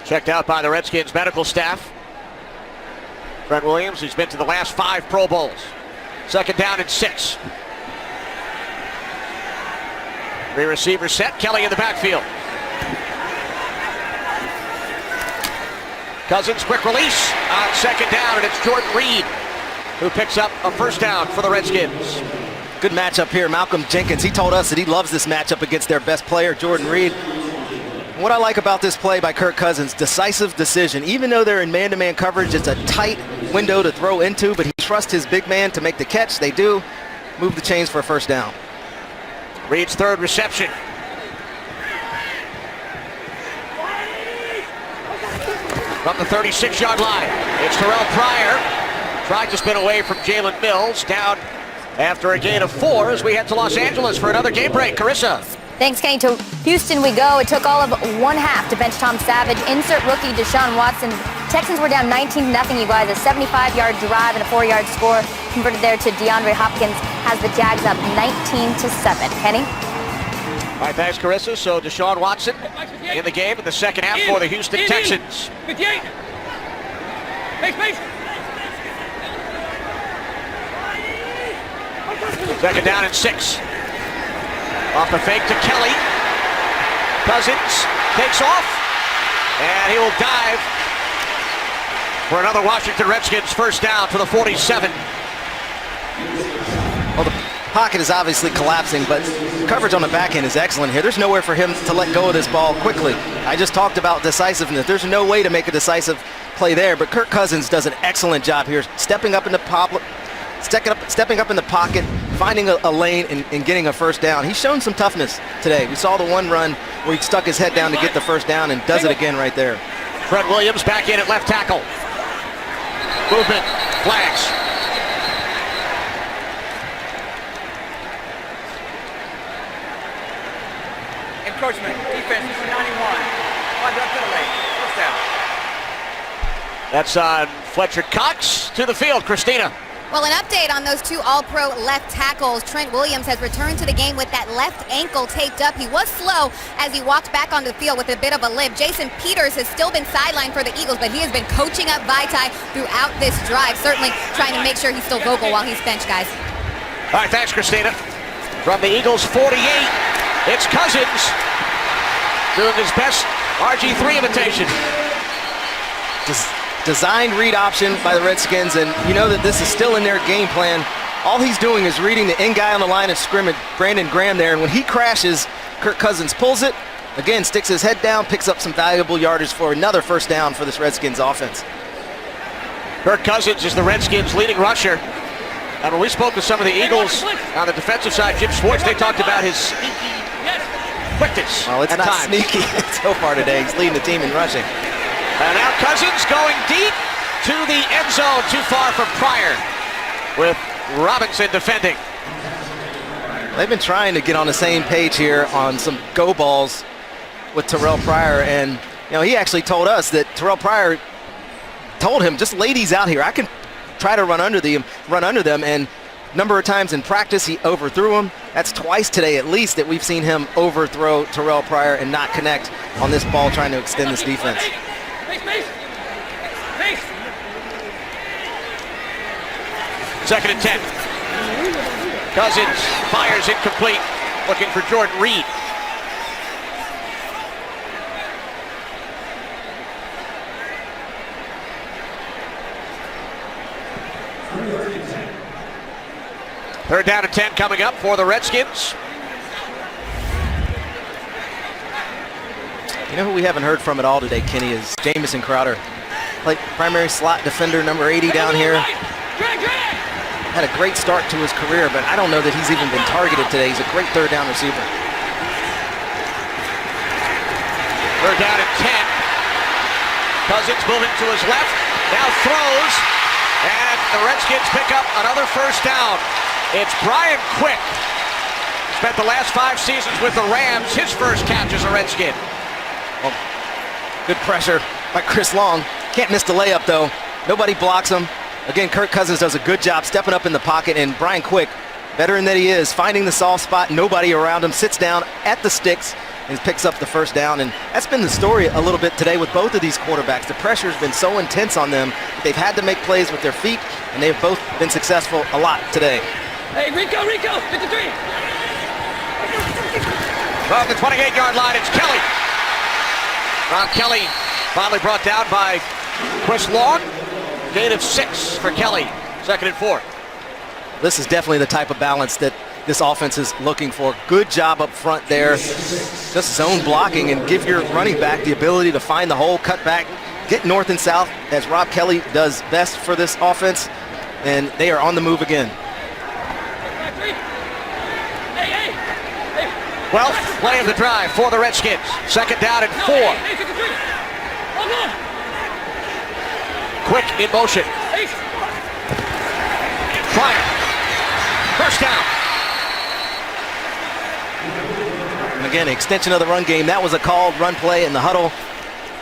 Checked out by the Redskins medical staff. Trent Williams, who's been to the last 5 Pro Bowls. 2nd down and 6. 3 receivers set. Kelly in the backfield. Cousins, quick release on 2nd down, and it's Jordan Reed who picks up a 1st down for the Redskins. Good matchup here. Malcolm Jenkins, he told us that he loves this matchup against their best player, Jordan Reed. What I like about this play by Kirk Cousins, decisive decision. Even though they're in man-to-man coverage, it's a tight window to throw into, but he trusts his big man to make the catch. They do. Move the chains for a 1st down. Reed's 3rd reception. From the 36-yard line, it's Terrell Pryor. Tried to spin away from Jalen Mills. Down after a gain of 4 as we head to Los Angeles for another game break. Carissa. Thanks, Kenny. To Houston we go. It took all of 1/2 to bench Tom Savage. Insert rookie Deshaun Watson. Texans were down 19-0, you guys. A 75-yard drive and a 4-yard score converted there to DeAndre Hopkins has the Jags up 19-7. Kenny? All right, thanks, Carissa. So Deshaun Watson in the game in the 2nd half for the Houston Texans. 58. Pace. 2nd down and 6. Off the fake to Kelly. Cousins takes off, and he will dive for another Washington Redskins 1st down to the 47. Well, the pocket is obviously collapsing, but coverage on the back end is excellent here. There's nowhere for him to let go of this ball quickly. I just talked about decisiveness. There's no way to make a decisive play there, but Kirk Cousins does an excellent job here, stepping up in the pocket, finding a lane and getting a 1st down. He's shown some toughness today. We saw the one run where he stuck his head down to get the 1st down and does it again right there. Trent Williams back in at left tackle. Movement, flags. Encroachment, defense, 91. 5-yard penalty, 1st down. That's on Fletcher Cox to the field. Christina. Well, an update on those 2 all-pro left tackles. Trent Williams has returned to the game with that left ankle taped up. He was slow as he walked back onto the field with a bit of a limp. Jason Peters has still been sidelined for the Eagles, but he has been coaching up Vaitai throughout this drive, certainly trying to make sure he's still vocal while he's benched, guys. All right, thanks, Christina. From the Eagles 48, it's Cousins doing his best RG3 imitation. designed read option by the Redskins, and you know that this is still in their game plan. All he's doing is reading the end guy on the line of scrimmage, Brandon Graham there, and when he crashes, Kirk Cousins pulls it, again, sticks his head down, picks up some valuable yardage for another first down for this Redskins offense. Kirk Cousins is the Redskins' leading rusher. And when we spoke with some of the Eagles on the defensive side, Jim Schwartz, they talked about his sneaky quickness. Well, it's at not times. sneaky so far today. He's leading the team in rushing. And now Cousins going deep to the end zone, too far from Pryor, with Robinson defending. They've been trying to get on the same page here on some go balls with Terrell Pryor, and you know, he actually told us that Terrell Pryor told him, just lay these out here. I can try to run under them, and number of times in practice he overthrew him. That's twice today at least that we've seen him overthrow Terrell Pryor and not connect on this ball, trying to extend this defense. Second and 10. Cousins fires incomplete, looking for Jordan Reed. Third down and 10 coming up for the Redskins. You know who we haven't heard from at all today, Kenny, is Jamison Crowder. Like primary slot defender, number 80 down here. Had a great start to his career, but I don't know that he's even been targeted today. He's a great third down receiver. Third down and 10. Cousins moving to his left, now throws, and the Redskins pick up another first down. It's Brian Quick. Spent the last 5 seasons with the Rams, his first catch as a Redskin. Well, good pressure by Chris Long. Can't miss the layup, though. Nobody blocks him. Again, Kirk Cousins does a good job stepping up in the pocket, and Brian Quick, veteran that he is, finding the soft spot, nobody around him, sits down at the sticks and picks up the first down. And that's been the story a little bit today with both of these quarterbacks. The pressure has been so intense on them that they've had to make plays with their feet, and they've both been successful a lot today. Hey, Rico, 53. Well, the 28-yard line, it's Kelly. Ron Kelly finally brought down by Chris Long. Gain of 6 for Kelly. Second and 4. This is definitely the type of balance that this offense is looking for. Good job up front there. Just zone blocking and give your running back the ability to find the hole, cut back, get north and south, as Rob Kelly does best for this offense. And they are on the move again. 12th play of the drive for the Redskins. Second down and 4. Quick in motion. Pryor. First down. And again, extension of the run game. That was a called run play in the huddle.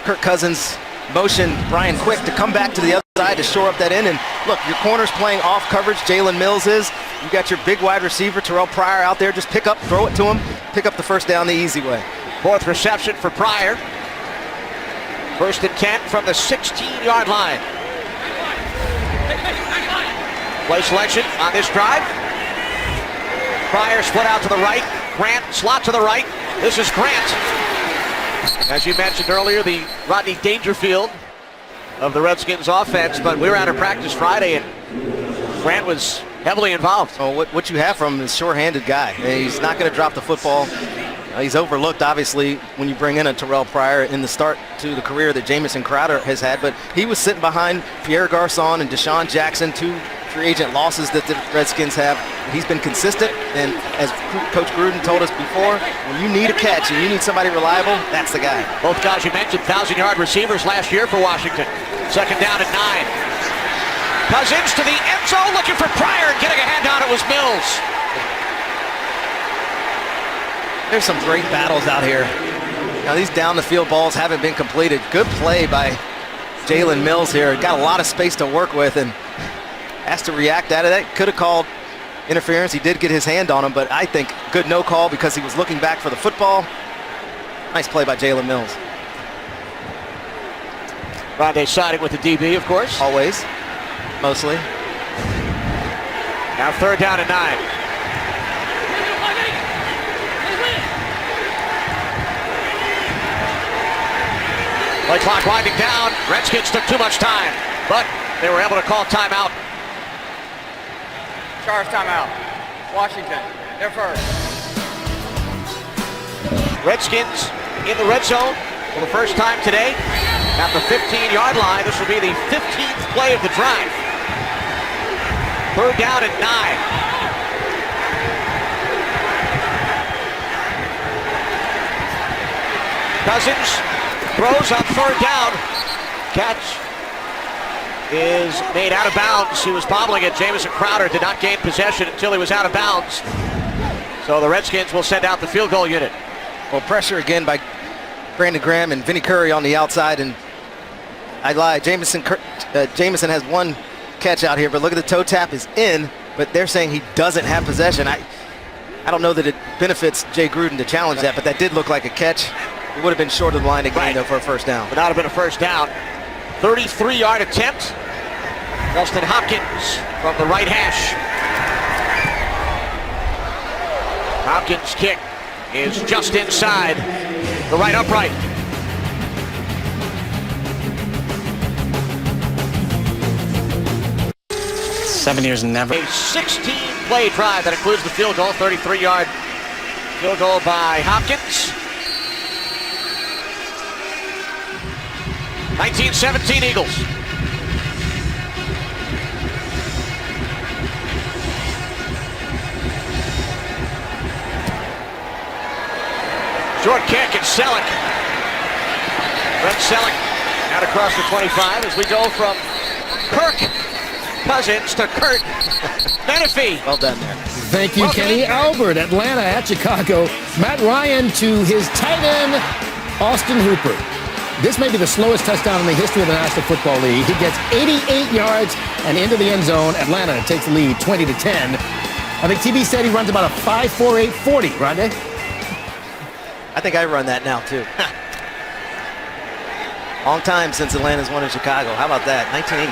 Kirk Cousins motioned Brian Quick to come back to the other side to shore up that end. And look, your corner's playing off coverage. Jalen Mills is. You got your big wide receiver, Terrell Pryor, out there. Just pick up, throw it to him, pick up the first down the easy way. 4th reception for Pryor. First and 10 from the 16-yard line. Play selection on this drive. Pryor split out to the right. Grant slot to the right. This is Grant. As you mentioned earlier, the Rodney Dangerfield of the Redskins offense, but we were out of practice Friday and Grant was heavily involved. Well, what you have from him is a sure-handed guy. He's not going to drop the football. He's overlooked, obviously, when you bring in a Terrell Pryor in the start to the career that Jamison Crowder has had, but he was sitting behind Pierre Garçon and Deshaun Jackson, 2 free agent losses that the Redskins have. He's been consistent, and as Coach Gruden told us before, when you need a catch and you need somebody reliable, that's the guy. Both guys you mentioned, 1,000-yard receivers last year for Washington. Second down and 9. Cousins to the end zone, looking for Pryor, and getting a hand on it was Mills. There's some great battles out here. Now these down the field balls haven't been completed. Good play by Jalen Mills here. Got a lot of space to work with and has to react out of that. Could have called interference. He did get his hand on him, but I think good no call because he was looking back for the football. Nice play by Jalen Mills. Rondé siding with the DB, of course. Always. Mostly. Now third down and 9. Play clock winding down. Redskins took too much time, but they were able to call timeout. Charge timeout. Washington, they're first. Redskins in the red zone for the first time today at the 15-yard line. This will be the 15th play of the drive. Third down and 9. Cousins throws on third down. Catch is made out of bounds. He was bobbling it. Jamison Crowder did not gain possession until he was out of bounds. So the Redskins will send out the field goal unit. Well, pressure again by Brandon Graham and Vinnie Curry on the outside. And I lied. Jamison has one catch out here, but look at the toe tap is in, but they're saying he doesn't have possession. I don't know that it benefits Jay Gruden to challenge that, but that did look like a catch. It would have been short of the line again, though, for a first down. Would not have been a first down. 33-yard attempt. Dustin Hopkins from the right hash. Hopkins' kick is just inside the right upright. Seven years never. A 16-play drive that includes the field goal, 33-yard field goal by Hopkins. 1917 Eagles. Short kick and Selleck. Brent Selleck out across the 25 as we go from Kirk Cousins to Kurt Menefee. Well done there. Thank you, Kenny. Albert, Atlanta at Chicago. Matt Ryan to his tight end, Austin Hooper. This may be the slowest touchdown in the history of the National Football League. He gets 88 yards and into the end zone. Atlanta takes the lead 20-10. I think TB said he runs about a 5.48 40, Rondé? I think I run that now, too. Long time since Atlanta's won in Chicago. How about that? 1983.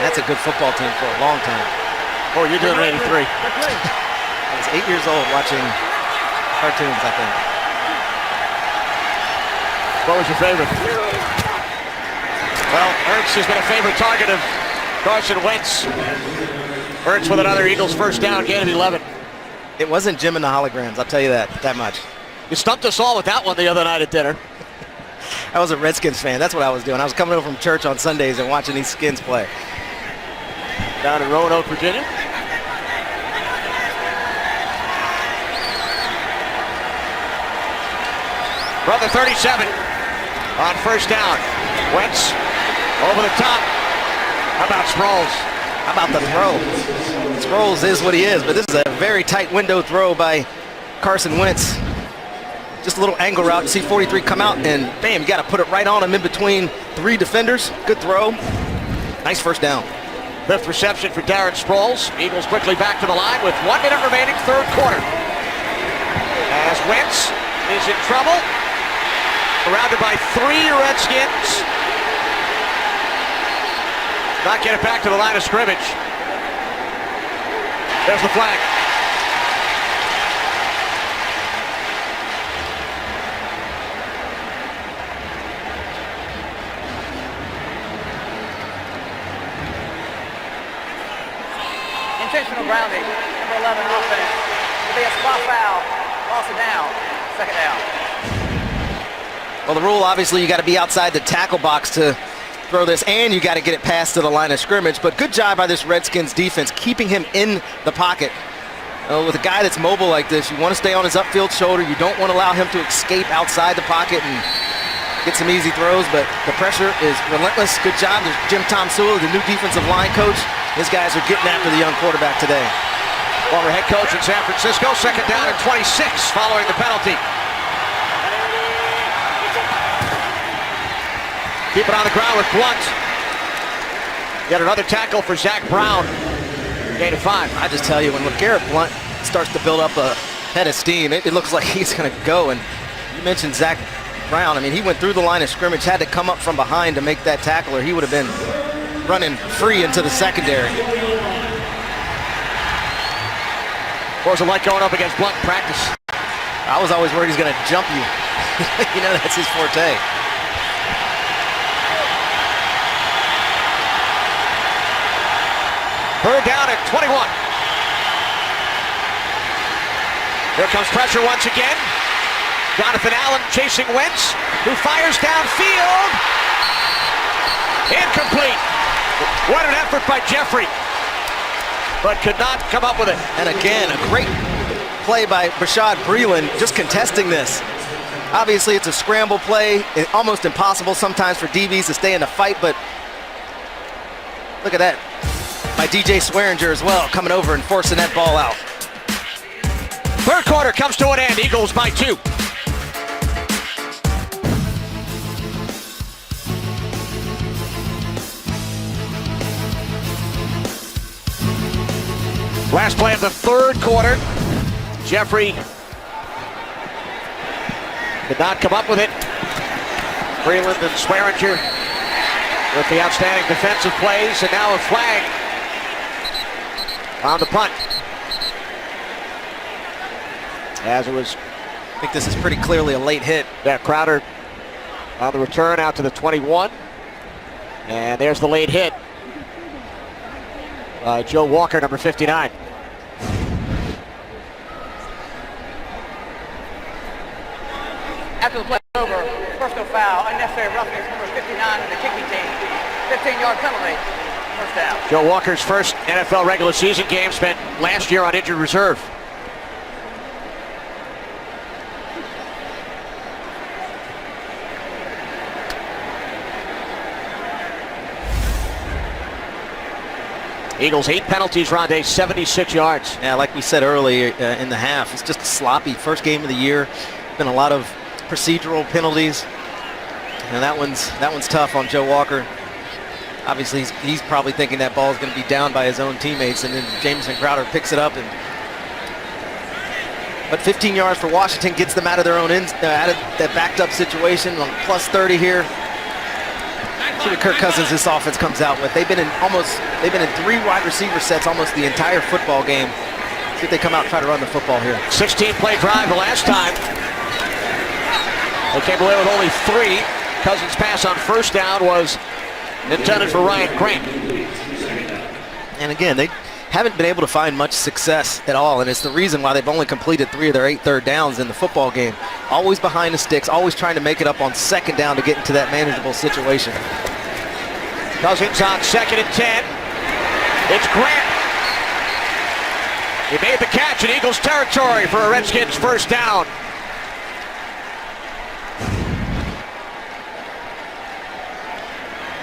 That's a good football team for a long time. Oh, you're doing 83. I was 8 years old watching cartoons, I think. What was your favorite? Well, Ertz has been a favorite target of Carson Wentz. Ertz with another Eagles first down, gain of 11. It wasn't Jim and the Holograms, I'll tell you that much. You stumped us all with that one the other night at dinner. I was a Redskins fan. That's what I was doing. I was coming over from church on Sundays and watching these Skins play. Down in Roanoke, Virginia. From the 37 on first down. Wentz over the top. How about Sproles? How about the throw? Sproles is what he is, but this is a very tight window throw by Carson Wentz. Just a little angle route. You see 43 come out, and bam, you got to put it right on him in between three defenders. Good throw. Nice first down. Fifth reception for Darren Sproles. Eagles quickly back to the line with 1 minute remaining, third quarter. As Wentz is in trouble. Surrounded by 3 Redskins. Not get it back to the line of scrimmage. There's the flag. Intentional grounding, number 11 offense. It'll be a spot foul. Loss of down. Second down. Well, the rule, obviously, you got to be outside the tackle box to throw this, and you got to get it past to the line of scrimmage. But good job by this Redskins defense, keeping him in the pocket. With a guy that's mobile like this, you want to stay on his upfield shoulder. You don't want to allow him to escape outside the pocket and get some easy throws, but the pressure is relentless. Good job. There's Jim Tomsula, the new defensive line coach. These guys are getting after the young quarterback today. Former head coach in San Francisco, second down and 26 following the penalty. Keep it on the ground with Blunt. Yet another tackle for Zach Brown. Gain of 5. I just tell you, when Garrett Blunt starts to build up a head of steam, it looks like he's going to go. And you mentioned Zach Brown. I mean, he went through the line of scrimmage, had to come up from behind to make that tackle, or he would have been running free into the secondary. What was it like going up against Blunt in practice? I was always worried he's going to jump you. You know, that's his forte. Third down at 21. Here comes pressure once again. Jonathan Allen chasing Wentz, who fires downfield. Incomplete. What an effort by Jeffrey, but could not come up with it. And again, a great play by Bashaud Breeland, just contesting this. Obviously, it's a scramble play. It's almost impossible sometimes for DBs to stay in the fight, but look at that. By DJ Swearinger as well, coming over and forcing that ball out. Third quarter comes to an end. Eagles by 2. Last play of the third quarter. Jeffrey did not come up with it. Breeland and Swearinger with the outstanding defensive plays, and now a flag on the punt. As it was, I think this is pretty clearly a late hit. That Crowder on the return out to the 21. And there's the late hit. Joe Walker, number 59. After the play is over, personal foul, unnecessary roughness, number 59 in the kicking team. 15-yard penalty, first down. Joe Walker's first NFL regular season game, spent last year on injured reserve. Eagles 8 penalties, Rondé, 76 yards. Yeah, like we said earlier in the half, it's just a sloppy first game of the year. Been a lot of procedural penalties, and that one's tough on Joe Walker. Obviously, he's probably thinking that ball is going to be down by his own teammates, and then Jamison Crowder picks it up. But 15 yards for Washington gets them out of their own out of that backed up situation on plus 30 here. See what Kirk Cousins this offense comes out with. They've been in 3 wide receiver sets almost the entire football game. See if they come out and try to run the football here. 16-play drive the last time. They came away with only 3. Cousins' pass on first down was intended for Ryan Grant. And again, they haven't been able to find much success at all, and it's the reason why they've only completed 3 of their 8 third downs in the football game. Always behind the sticks, always trying to make it up on second down to get into that manageable situation. Cousins on 2nd and 10. It's Grant. He made the catch in Eagles territory for a Redskins first down.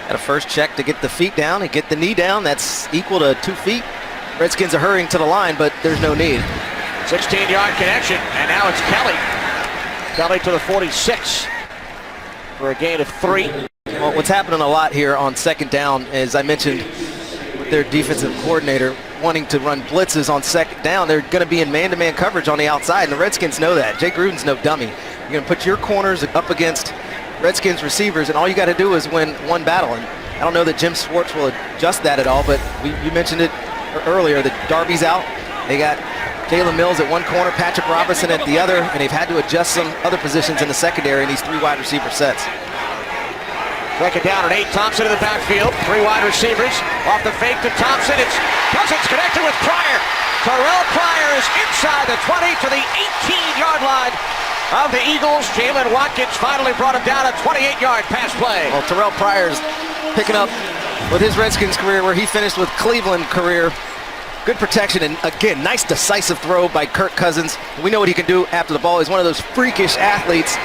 Got a first check to get the feet down and get the knee down. That's equal to 2 feet. Redskins are hurrying to the line, but there's no need. 16-yard connection, and now it's Kelly. Kelly to the 46 for a gain of 3. Well, what's happening a lot here on second down, as I mentioned, with their defensive coordinator wanting to run blitzes on second down, they're going to be in man-to-man coverage on the outside, and the Redskins know that. Jay Gruden's no dummy. You're going to put your corners up against Redskins receivers, and all you got to do is win one battle. And I don't know that Jim Schwartz will adjust that at all, but you mentioned it earlier that Darby's out. They got Jalen Mills at one corner, Patrick Robinson at the other, and they've had to adjust some other positions in the secondary in these 3 wide receiver sets. Second down and 8. Thompson in the backfield. 3 wide receivers. Off the fake to Thompson. It's Cousins connected with Pryor. Terrell Pryor is inside the 20 to the 18-yard line of the Eagles. Jalen Watkins finally brought him down a 28-yard pass play. Well, Terrell Pryor's picking up with his Redskins career where he finished with Cleveland career. Good protection, and again, nice decisive throw by Kirk Cousins. We know what he can do after the ball. He's one of those freakish athletes.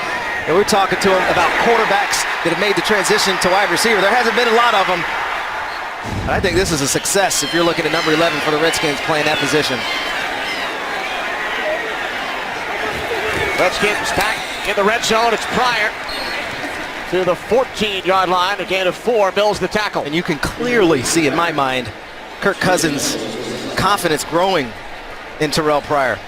And we're talking to him about quarterbacks that have made the transition to wide receiver. There hasn't been a lot of them. But I think this is a success if you're looking at number 11 for the Redskins playing that position. Redskins back in the red zone. It's Pryor to the 14-yard line. A gain of 4. Mills the tackle. And you can clearly see in my mind Kirk Cousins' confidence growing in Terrell Pryor.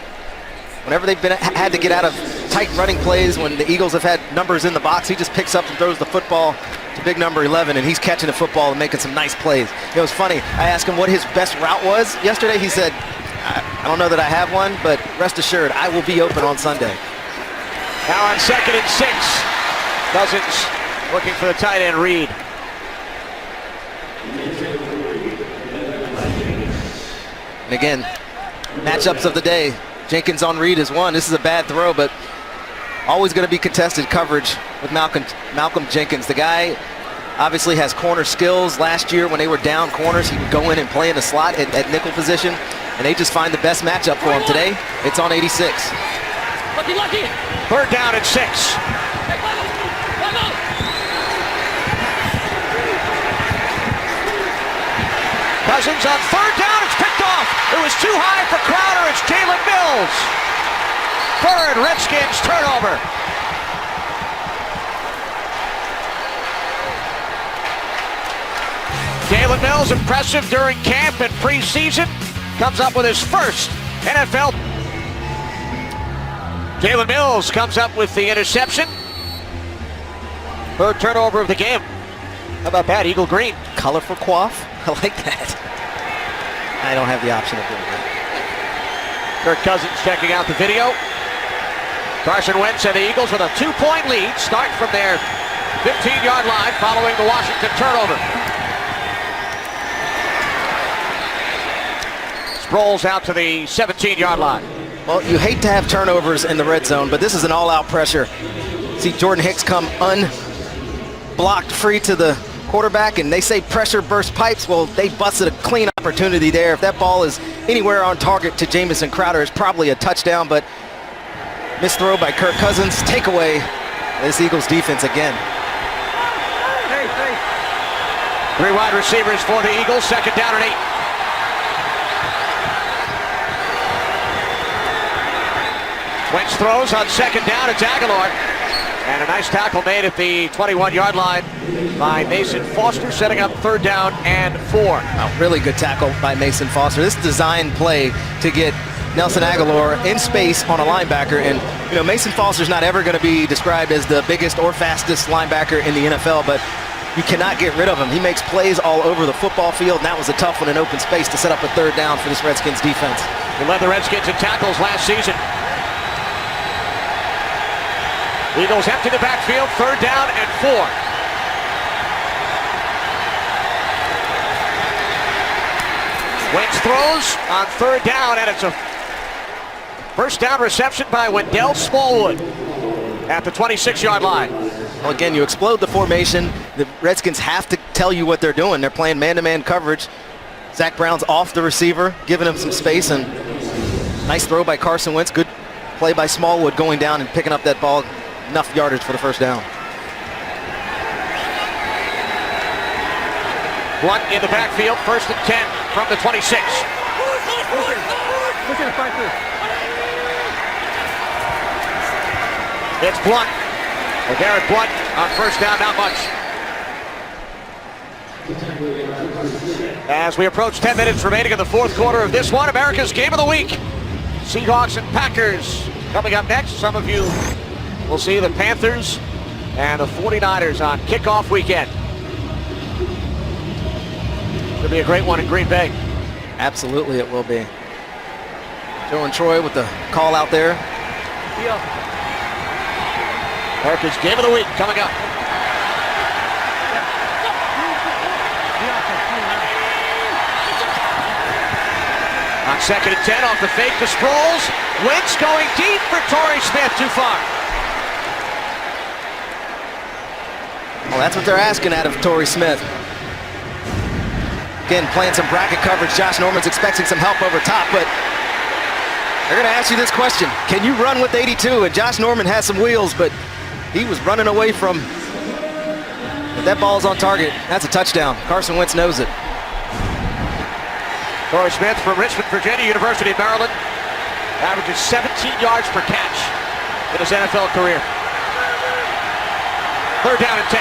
Whenever they've had to get out of tight running plays, when the Eagles have had numbers in the box, he just picks up and throws the football to big number 11, and he's catching the football and making some nice plays. It was funny. I asked him what his best route was yesterday. He said, I don't know that I have one, but rest assured, I will be open on Sunday. Now on 2nd and 6. Cousins looking for the tight end, Reed. And again, matchups of the day. Jenkins on read is one. This is a bad throw, but always going to be contested coverage with Malcolm Jenkins. The guy obviously has corner skills. Last year when they were down corners, he would go in and play in the slot at nickel position, and they just find the best matchup for him. Today, it's on 86. Lucky, lucky. Third down and 6. Cousins on third down. It's picked off. It was too high for Crowder. It's Jalen Mills. Third Redskins turnover. Jalen Mills, impressive during camp and preseason, comes up with his first NFL. Jalen Mills comes up with the interception. Third turnover of the game. How about that, Eagle Green? Colorful coif. I like that. I don't have the option of doing that. Kirk Cousins checking out the video. Carson Wentz and the Eagles with a 2-point lead. Start from their 15-yard line following the Washington turnover. Rolls out to the 17-yard line. Well, you hate to have turnovers in the red zone, but this is an all-out pressure. See Jordan Hicks come unblocked free to the quarterback, and they say pressure bursts pipes. Well, they busted a clean opportunity there. If that ball is anywhere on target to Jamison Crowder, it's probably a touchdown, but missed throw by Kirk Cousins. Take away this Eagles defense again. Three wide receivers for the Eagles. Second down and 8. Wentz throws on second down. It's Aguilar. And a nice tackle made at the 21-yard line by Mason Foster, setting up third down and 4. A really good tackle by Mason Foster. This design play to get Nelson Aguilar in space on a linebacker. And, you know, Mason Foster's not ever going to be described as the biggest or fastest linebacker in the NFL, but you cannot get rid of him. He makes plays all over the football field, and that was a tough one in open space to set up a third down for this Redskins defense. He led the Redskins in tackles last season. Eagles empty the backfield, third down and 4. Wentz throws on third down, and it's a first down reception by Wendell Smallwood at the 26-yard line. Well, again, you explode the formation. The Redskins have to tell you what they're doing. They're playing man-to-man coverage. Zach Brown's off the receiver, giving him some space, and nice throw by Carson Wentz. Good play by Smallwood going down and picking up that ball. Enough yardage for the first down. Blunt in the backfield, first and 10 from the 26. It's Blunt. Garrett Blunt on first down, not much. As we approach 10 minutes remaining in the fourth quarter of this one, America's Game of the Week. Seahawks and Packers coming up next. Some of you will see the Panthers and the 49ers on kickoff weekend. It'll be a great one in Green Bay. Absolutely it will be. Joe and Troy with the call out there. America's Game of the Week coming up. On second and 10 off the fake to Sproles. Wentz going deep for Torrey Smith, too far. Well, that's what they're asking out of Torrey Smith. Again, playing some bracket coverage. Josh Norman's expecting some help over top, but they're going to ask you this question. Can you run with 82? And Josh Norman has some wheels, but he was running away from. If that ball's on target, that's a touchdown. Carson Wentz knows it. Torrey Smith from Richmond, Virginia, University of Maryland, averages 17 yards per catch in his NFL career. Third down and 10.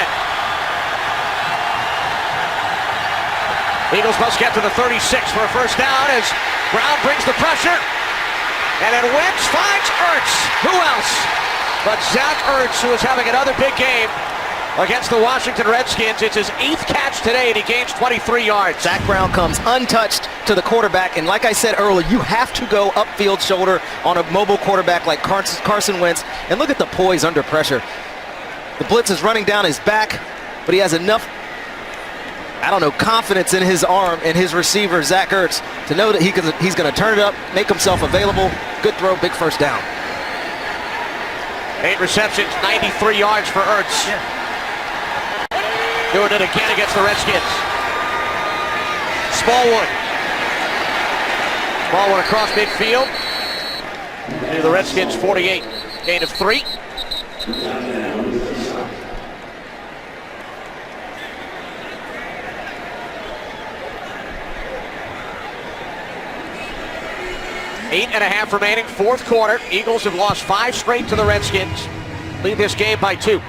Eagles must get to the 36 for a first down as Brown brings the pressure. And then Wentz finds Ertz. Who else but Zach Ertz, who is having another big game against the Washington Redskins. It's his 8th catch today, and he gains 23 yards. Zach Brown comes untouched to the quarterback, and like I said earlier, you have to go upfield shoulder on a mobile quarterback like Carson Wentz. And look at the poise under pressure. The blitz is running down his back, but he has enough I don't know, confidence in his arm and his receiver, Zach Ertz, to know that he's going to turn it up, make himself available. Good throw, big first down. 8 receptions, 93 yards for Ertz. Doing it again against the Redskins. Smallwood. Smallwood across midfield. To the Redskins 48. Gain of 3. Eight and a half remaining, fourth quarter. Eagles have lost 5 straight to the Redskins. Lead this game by 2.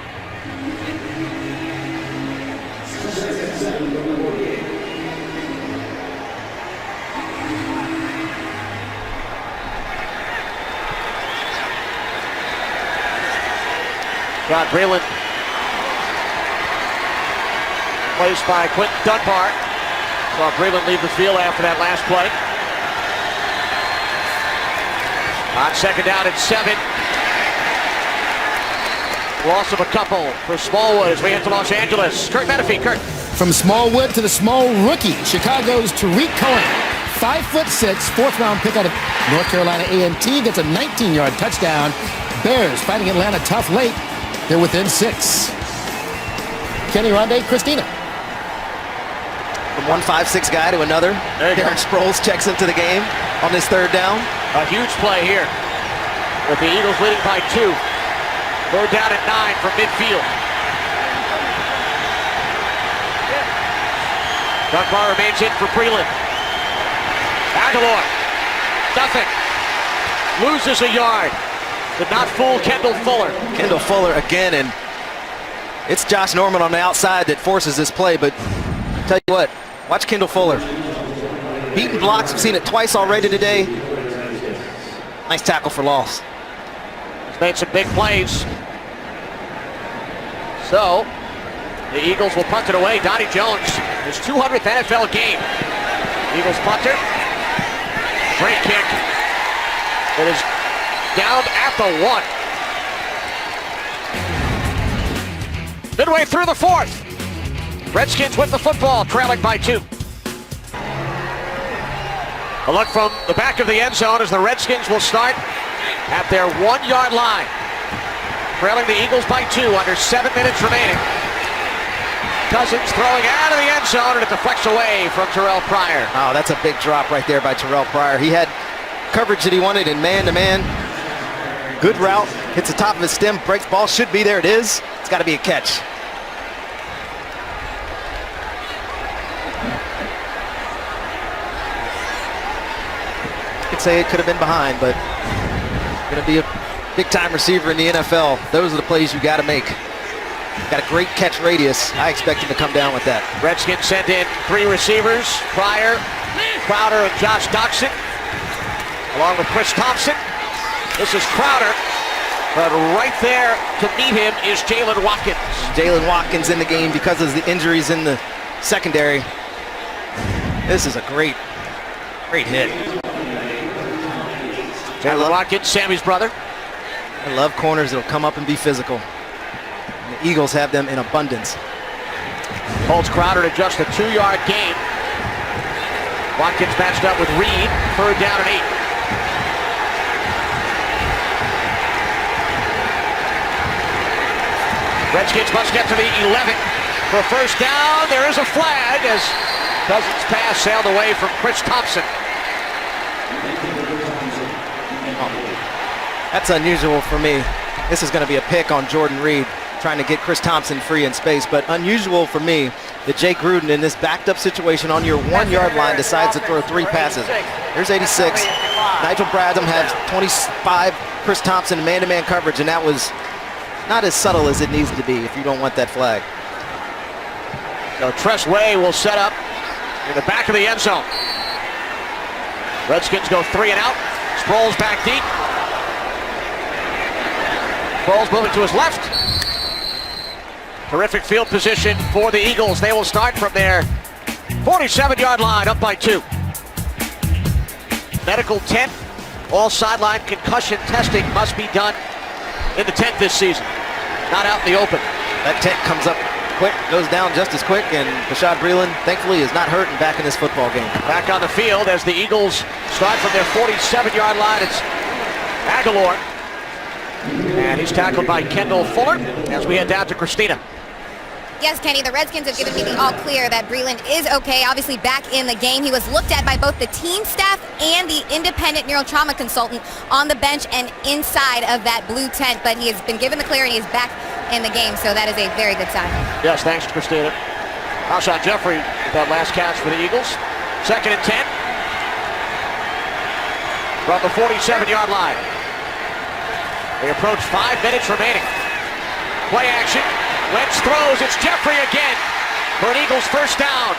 Rod Breland, placed by Quentin Dunbar. Saw Breland leave the field after that last play. On second down and 7. Loss of a couple for Smallwood as we head to Los Angeles. Kurt Menefee, Kurt. From Smallwood to the small rookie, Chicago's Tariq Cohen. 5'6", fourth-round pick out of North Carolina A&T, gets a 19-yard touchdown. Bears fighting Atlanta tough late. They're within 6. Kenny Rondé, Christina. From one 5'6" guy to another. Darren Sproles checks into the game on this third down. A huge play here with the Eagles leading by 2. Third down at 9 from midfield. Dunbar remains in for Breland. Aguilar. Nothing. Loses a yard. Did not fool Kendall Fuller. Kendall Fuller again, and it's Josh Norman on the outside that forces this play, but I'll tell you what, watch Kendall Fuller. Beaten blocks, we've seen it twice already today. Nice tackle for loss. He's made some big plays. So, the Eagles will punt it away. Donnie Jones, his 200th NFL game. Eagles punter. Great kick. It is down at the 1. Midway through the 4th. Redskins with the football, trailing by 2. A look from the back of the end zone as the Redskins will start at their 1-yard line. Trailing the Eagles by 2, under 7 minutes remaining. Cousins throwing out of the end zone, and it deflects away from Terrell Pryor. Oh, that's a big drop right there by Terrell Pryor. He had coverage that he wanted in man-to-man. Good route, hits the top of his stem, breaks ball, should be there, it is. It's got to be a catch. Could say it could have been behind, but going to be a big-time receiver in the NFL. Those are the plays you got to make. Got a great catch radius. I expect him to come down with that. Redskins sent in 3 receivers, Pryor, Crowder, and Josh Doxson, along with Chris Thompson. This is Crowder, but right there to meet him is Jalen Watkins. Jalen Watkins in the game because of the injuries in the secondary. This is a great hit. Jalen Watkins, Sammy's brother. I love corners that'll come up and be physical. And the Eagles have them in abundance. Holds Crowder to just a 2-yard gain. Watkins matched up with Reed, third down and 8. Redskins must get to the 11 for first down. There is a flag as Cousins' pass sailed away from Chris Thompson. That's unusual for me. This is going to be a pick on Jordan Reed, trying to get Chris Thompson free in space, but unusual for me that Jake Gruden in this backed up situation on your 1-yard line decides to throw 3 passes. Here's 86. Nigel Bradham has 25. Chris Thompson in man-to-man coverage, and that was not as subtle as it needs to be if you don't want that flag. So Tress Way will set up in the back of the end zone. Redskins go 3 and out. Sproles back deep. Sproles moving to his left. Terrific field position for the Eagles. They will start from their 47-yard line, up by 2. Medical tent. All sideline concussion testing must be done in the tent this season, not out in the open. That tent comes up quick, goes down just as quick, and Bashaud Breeland, thankfully, is not hurt and back in this football game. Back on the field as the Eagles start from their 47-yard line. It's Aguilar. And he's tackled by Kendall Fuller as we head down to Christina. Yes, Kenny, the Redskins have given me the all clear that Breeland is okay, obviously back in the game. He was looked at by both the team staff and the independent neurotrauma consultant on the bench and inside of that blue tent, but he has been given the clear and he is back in the game, so that is a very good sign. Yes, thanks to Christina. Alshon Jeffrey with that last catch for the Eagles. 2nd and 10 from the 47-yard line. They approach 5 minutes remaining. Play action. Wentz throws. It's Jeffrey again for an Eagles first down.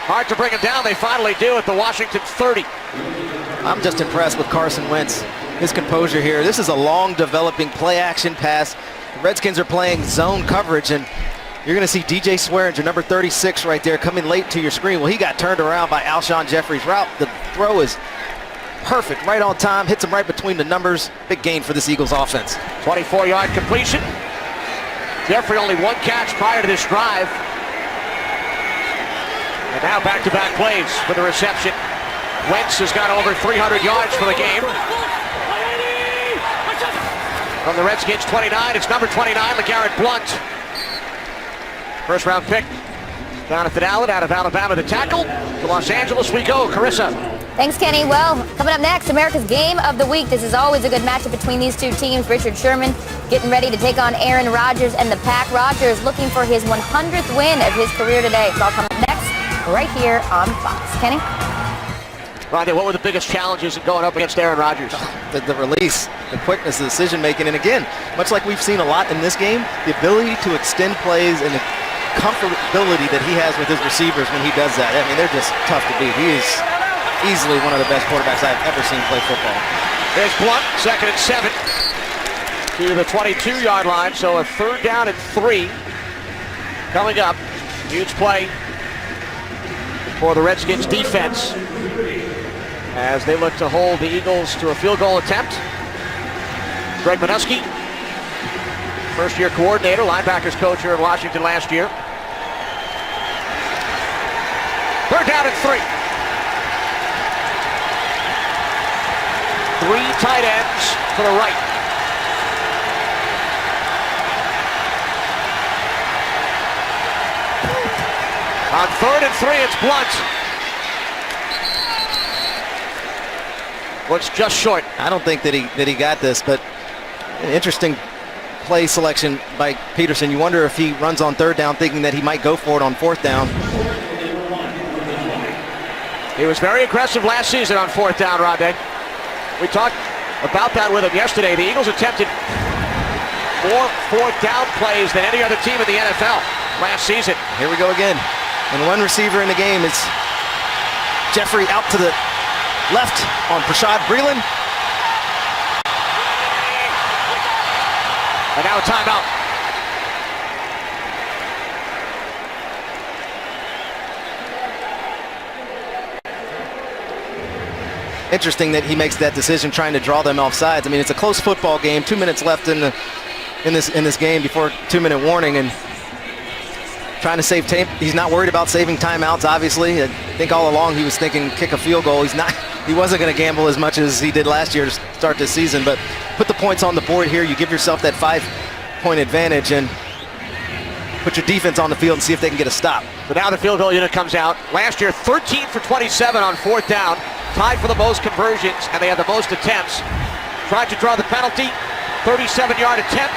Hard to bring him down. They finally do at the Washington 30. I'm just impressed with Carson Wentz. His composure here. This is a long developing play action pass. The Redskins are playing zone coverage, and you're going to see DJ Swearinger, number 36 right there, coming late to your screen. Well, he got turned around by Alshon Jeffrey's route. The throw is perfect, right on time, hits him right between the numbers. Big gain for this Eagles offense. 24-yard completion. Jeffrey only 1 catch prior to this drive. And now back-to-back plays for the reception. Wentz has got over 300 yards for the game. From the Redskins 29, it's number 29, LeGarrette Blount. First round pick down at Fidalin out of Alabama to tackle. To Los Angeles we go. Carissa. Thanks, Kenny. Well, coming up next, America's Game of the Week. This is always a good matchup between these two teams. Richard Sherman getting ready to take on Aaron Rodgers and the Pack. Rodgers looking for his 100th win of his career today. It's all coming up next right here on Fox. Kenny? Rodney, what were the biggest challenges in going up against Aaron Rodgers? The release, the quickness, the decision making, and again, much like we've seen a lot in this game, the ability to extend plays and the comfortability that he has with his receivers when he does that. I mean, they're just tough to beat. He is easily one of the best quarterbacks I've ever seen play football. There's Blount, 2nd and 7 to the 22-yard line, so a 3rd down and 3 coming up. Huge play for the Redskins defense as they look to hold the Eagles to a field goal attempt. Greg Minuski, first-year coordinator, linebackers coach here in Washington last year. 3rd down and 3. 3 tight ends to the right. On 3rd and 3, it's Blount. Looks just short. I don't think that he got this, but an interesting play selection by Peterson. You wonder if he runs on 3rd down thinking that he might go for it on 4th down. He was very aggressive last season on 4th down, Rodney. We talked about that with him yesterday. The Eagles attempted more 4th down plays than any other team in the NFL last season. Here we go again. And one receiver in the game is Jeffrey out to the left on Bashaud Breeland. And now a timeout. Interesting that he makes that decision trying to draw them off sides. I mean, it's a close football game. 2 minutes left in this game before 2-minute warning, and trying to save time. He's not worried about saving timeouts, obviously. I think all along he was thinking kick a field goal. He wasn't going to gamble as much as he did last year to start this season, but put the points on the board here. You give yourself that 5-point advantage and put your defense on the field and see if they can get a stop. But now the field goal unit comes out. Last year, 13 for 27 on 4th down. Tied for the most conversions, and they had the most attempts. Tried to draw the penalty. 37-yard attempt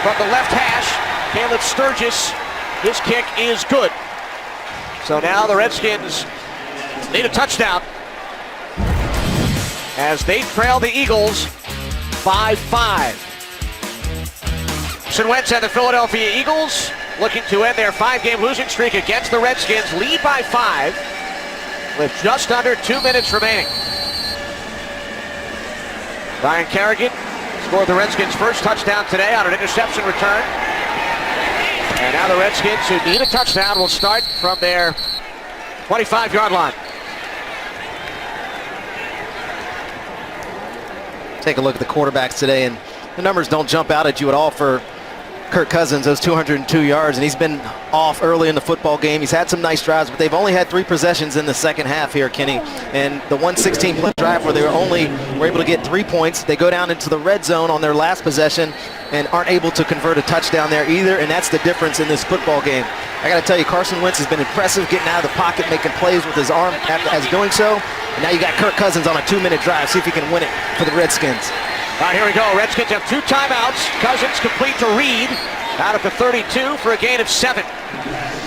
from the left hash. Caleb Sturgis, his kick is good. So now the Redskins need a touchdown as they trail the Eagles 5-5. Carson Wentz and the Philadelphia Eagles looking to end their 5-game losing streak against the Redskins. Lead by 5 with just under 2 minutes remaining. Ryan Kerrigan scored the Redskins' first touchdown today on an interception return. And now the Redskins, who need a touchdown, will start from their 25-yard line. Take a look at the quarterbacks today, and the numbers don't jump out at you at all for Kirk Cousins those 202 yards, and he's been off early in the football game. He's had some nice drives, but they've only had 3 possessions in the second half here, Kenny. And the 116-play drive where they were able to get 3 points, they go down into the red zone on their last possession and aren't able to convert a touchdown there either, and that's the difference in this football game. I got to tell you, Carson Wentz has been impressive getting out of the pocket, making plays with his arm as doing so. And now you got Kirk Cousins on a 2-minute drive. See if he can win it for the Redskins. All right, here we go. Redskins have 2 timeouts. Cousins complete to Reed out of the 32 for a gain of 7.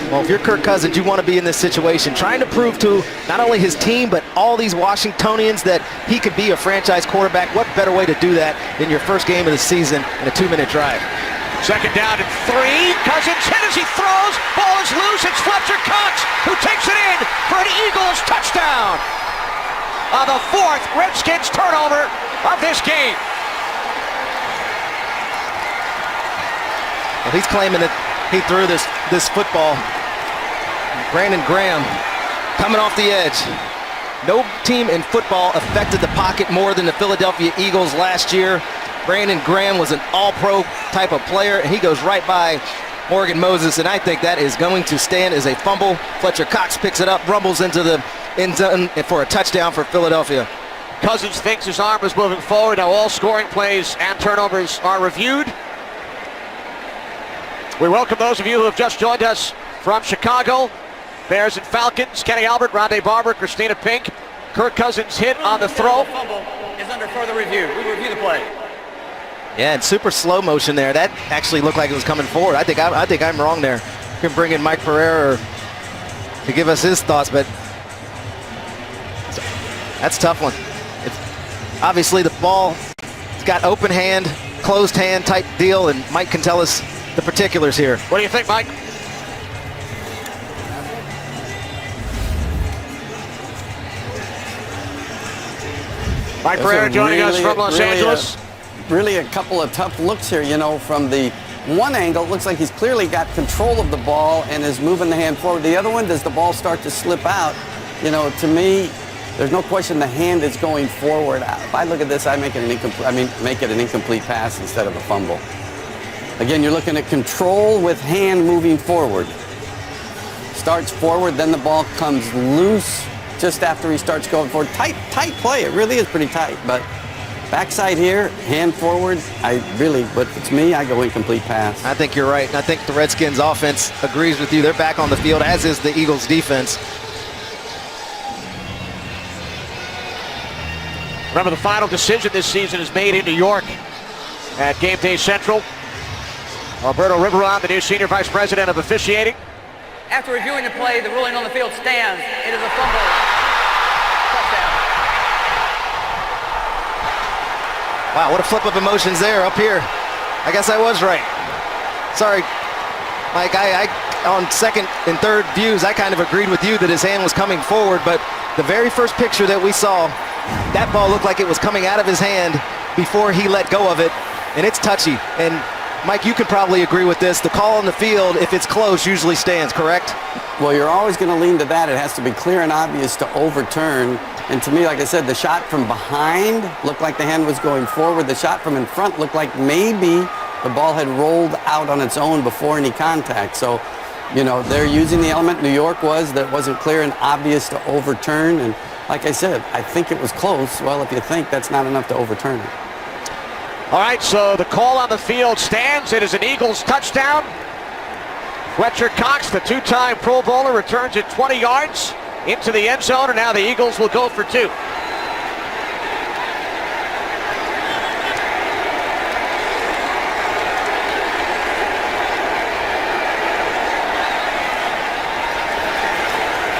Well, if you're Kirk Cousins, you want to be in this situation, trying to prove to not only his team, but all these Washingtonians that he could be a franchise quarterback. What better way to do that than your first game of the season in a 2-minute drive? Second down and 3. Cousins hit as he throws. Ball is loose. It's Fletcher Cox who takes it in for an Eagles touchdown. On the 4th Redskins turnover of this game. Well, he's claiming that he threw this football. Brandon Graham coming off the edge. No team in football affected the pocket more than the Philadelphia Eagles last year. Brandon Graham was an all-pro type of player, and he goes right by Morgan Moses, and I think that is going to stand as a fumble. Fletcher Cox picks it up, rumbles into the end zone for a touchdown for Philadelphia. Cousins thinks his arm is moving forward. Now all scoring plays and turnovers are reviewed. We welcome those of you who have just joined us from Chicago. Bears and Falcons, Kenny Albert, Rondé Barber, Christina Pink. Kirk Cousins hit on the throw. Fumble is under further review. We review the play. Yeah, and super slow motion there. That actually looked like it was coming forward. I think I'm wrong there. You can bring in Mike Pereira to give us his thoughts, but that's a tough one. Obviously, the ball has got open hand, closed hand type deal, and Mike can tell us the particulars here. What do you think, Mike? Mike Pereira joining us from Los Angeles. Really a couple of tough looks here, you know, from the one angle. It looks like he's clearly got control of the ball and is moving the hand forward. The other one, does the ball start to slip out? You know, to me, there's no question the hand is going forward. If I look at this, I make it an incomplete pass instead of a fumble. Again, you're looking at control with hand moving forward. Starts forward, then the ball comes loose just after he starts going forward. Tight play. It really is pretty tight, but backside here, hand forward, but it's me, I go incomplete pass. I think you're right, and I think the Redskins offense agrees with you. They're back on the field, as is the Eagles defense. Remember, the final decision this season is made in New York at Game Day Central. Alberto Riveron, the new senior vice president of officiating. After reviewing the play, the ruling on the field stands. It is a fumble. Touchdown. Wow, what a flip of emotions there up here. I guess I was right. Sorry, Mike, I on second and third views, I kind of agreed with you that his hand was coming forward, but the very first picture that we saw, that ball looked like it was coming out of his hand before he let go of it, and it's touchy. And Mike, you can probably agree with this. The call on the field, if it's close, usually stands, correct? Well, you're always going to lean to that. It has to be clear and obvious to overturn. And to me, like I said, the shot from behind looked like the hand was going forward. The shot from in front looked like maybe the ball had rolled out on its own before any contact. So, you know, they're using the element New York was that wasn't clear and obvious to overturn. And like I said, I think it was close. Well, if you think, that's not enough to overturn it. All right, so the call on the field stands. It is an Eagles touchdown. Fletcher Cox, the two-time Pro Bowler, returns it 20 yards into the end zone, and now the Eagles will go for 2.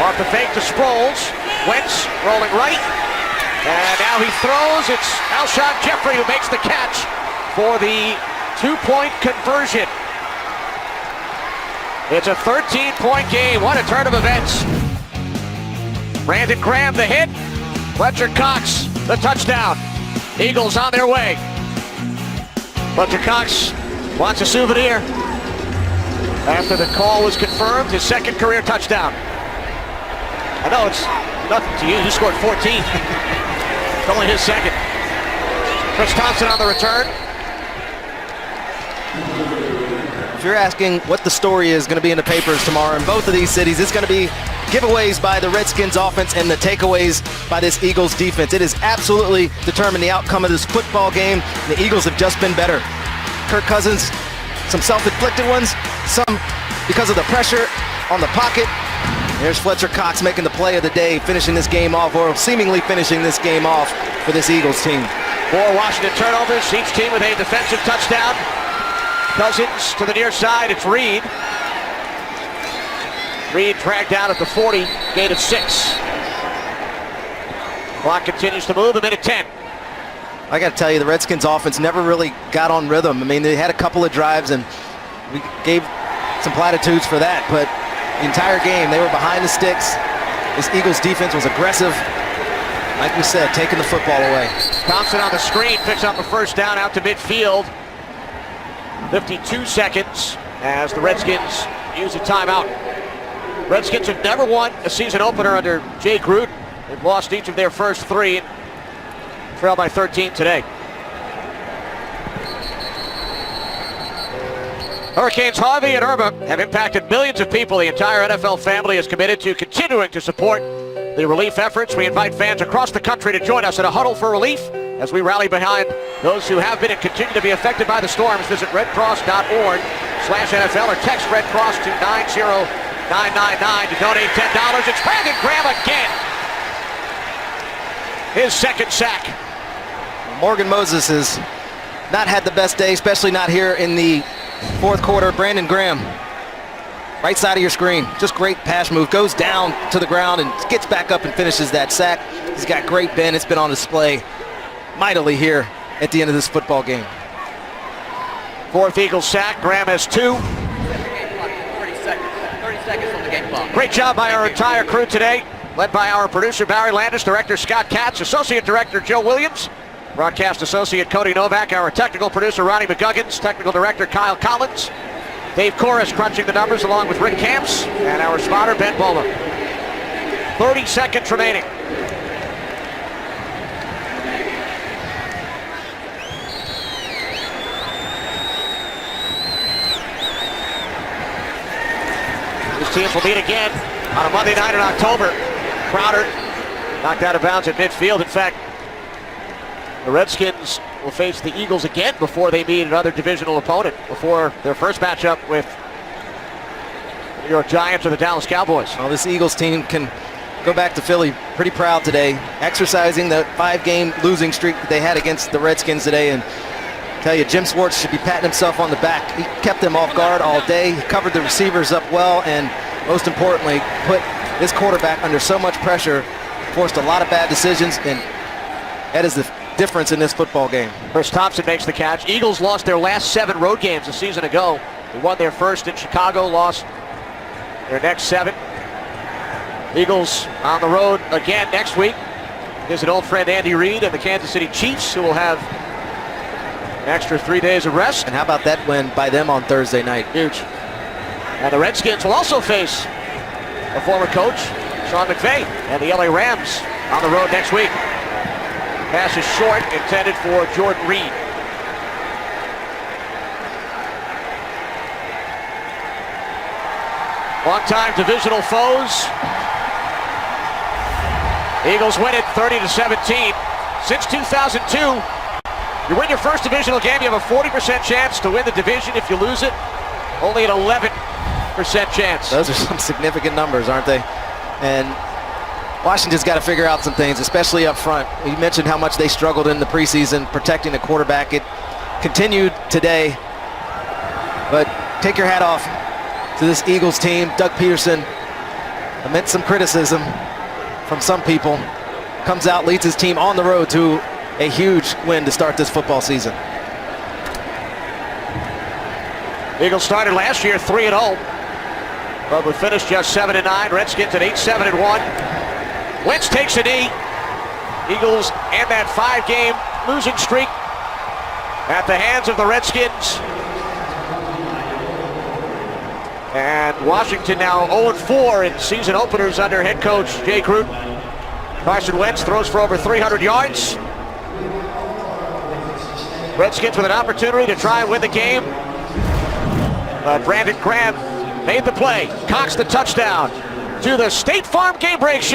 Off the fake to Sproles. Wentz rolling right. And now he throws. It's Alshon Jeffrey who makes the catch for the 2-point conversion. It's a 13-point game. What a turn of events. Brandon Graham the hit. Fletcher Cox the touchdown. Eagles on their way. Fletcher Cox wants a souvenir after the call was confirmed. His second career touchdown. I know it's nothing to you. You scored 14. It's only his second. Chris Thompson on the return. if you're asking what the story is going to be in the papers tomorrow in both of these cities, it's going to be giveaways by the Redskins offense and the takeaways by this Eagles defense. It has absolutely determined the outcome of this football game. The Eagles have just been better. Kirk Cousins, some self-inflicted ones, some because of the pressure on the pocket. There's Fletcher Cox making the play of the day, finishing this game off, or seemingly finishing this game off for this Eagles team. 4 Washington turnovers, each team with a defensive touchdown. Cousins to the near side, it's Reed. Reed dragged out at the 40, gain of 6. Clock continues to move, 1:10. I got to tell you, the Redskins offense never really got on rhythm. I mean, they had a couple of drives, and we gave some platitudes for that, but the entire game, they were behind the sticks. This Eagles defense was aggressive. Like we said, taking the football away. Thompson on the screen picks up a first down out to midfield. 52 seconds as the Redskins use a timeout. Redskins have never won a season opener under Jay Gruden. They've lost each of their first 3 and trailed by 13 today. Hurricanes Harvey and Irma have impacted millions of people. The entire NFL family is committed to continuing to support the relief efforts. We invite fans across the country to join us in a huddle for relief as we rally behind those who have been and continue to be affected by the storms. Visit redcross.org/NFL or text Red Cross to 90999 to donate $10. It's Brandon Graham again. His second sack. Morgan Moses has not had the best day, especially not here in the fourth quarter. Brandon Graham, right side of your screen. Just great pass move. Goes down to the ground and gets back up and finishes that sack. He's got great bend. It's been on display mightily here at the end of this football game. 4th Eagles sack. Graham has 2. 30 seconds on the game clock. Great job by our entire crew today, led by our producer Barry Landis, director Scott Katz, associate director Joe Williams, broadcast associate Cody Novak, our technical producer Ronnie McGuggins, technical director Kyle Collins, Dave Corris crunching the numbers along with Rick Camps, and our spotter Ben Bowler. 30 seconds remaining. These teams will meet again on a Monday night in October. Crowder knocked out of bounds at midfield. In fact, the Redskins will face the Eagles again before they meet another divisional opponent, before their first matchup with the New York Giants or the Dallas Cowboys. Well, this Eagles team can go back to Philly pretty proud today, exercising the 5-game losing streak that they had against the Redskins today. And I tell you, Jim Schwartz should be patting himself on the back. He kept them off guard all day. He covered the receivers up well, and most importantly, put this quarterback under so much pressure, forced a lot of bad decisions, and that is the difference in this football game. Chris Thompson makes the catch. Eagles lost their last 7 road games a season ago. They won their first in Chicago, lost their next 7. Eagles on the road again next week. Visit old friend Andy Reid and the Kansas City Chiefs, who will have an extra 3 days of rest. And how about that win by them on Thursday night? Huge. And the Redskins will also face a former coach, Sean McVay, and the LA Rams on the road next week. Pass is short, intended for Jordan Reed. Long-time divisional foes. Eagles win it 30-17. Since 2002, you win your first divisional game, you have a 40% chance to win the division. If you lose it, only an 11% chance. Those are some significant numbers, aren't they? And Washington's got to figure out some things, especially up front. You mentioned how much they struggled in the preseason protecting the quarterback. It continued today. But take your hat off to this Eagles team. Doug Peterson, amidst some criticism from some people, comes out, leads his team on the road to a huge win to start this football season. Eagles started last year 3-0, but we finished just 7-9. Redskins at 8-7-1. Wentz takes a knee. Eagles end that 5-game losing streak at the hands of the Redskins. And Washington now 0-4 in season openers under head coach Jay Gruden. Carson Wentz throws for over 300 yards. Redskins with an opportunity to try and win the game. Brandon Graham made the play. Cox the touchdown to the State Farm Game Break Show.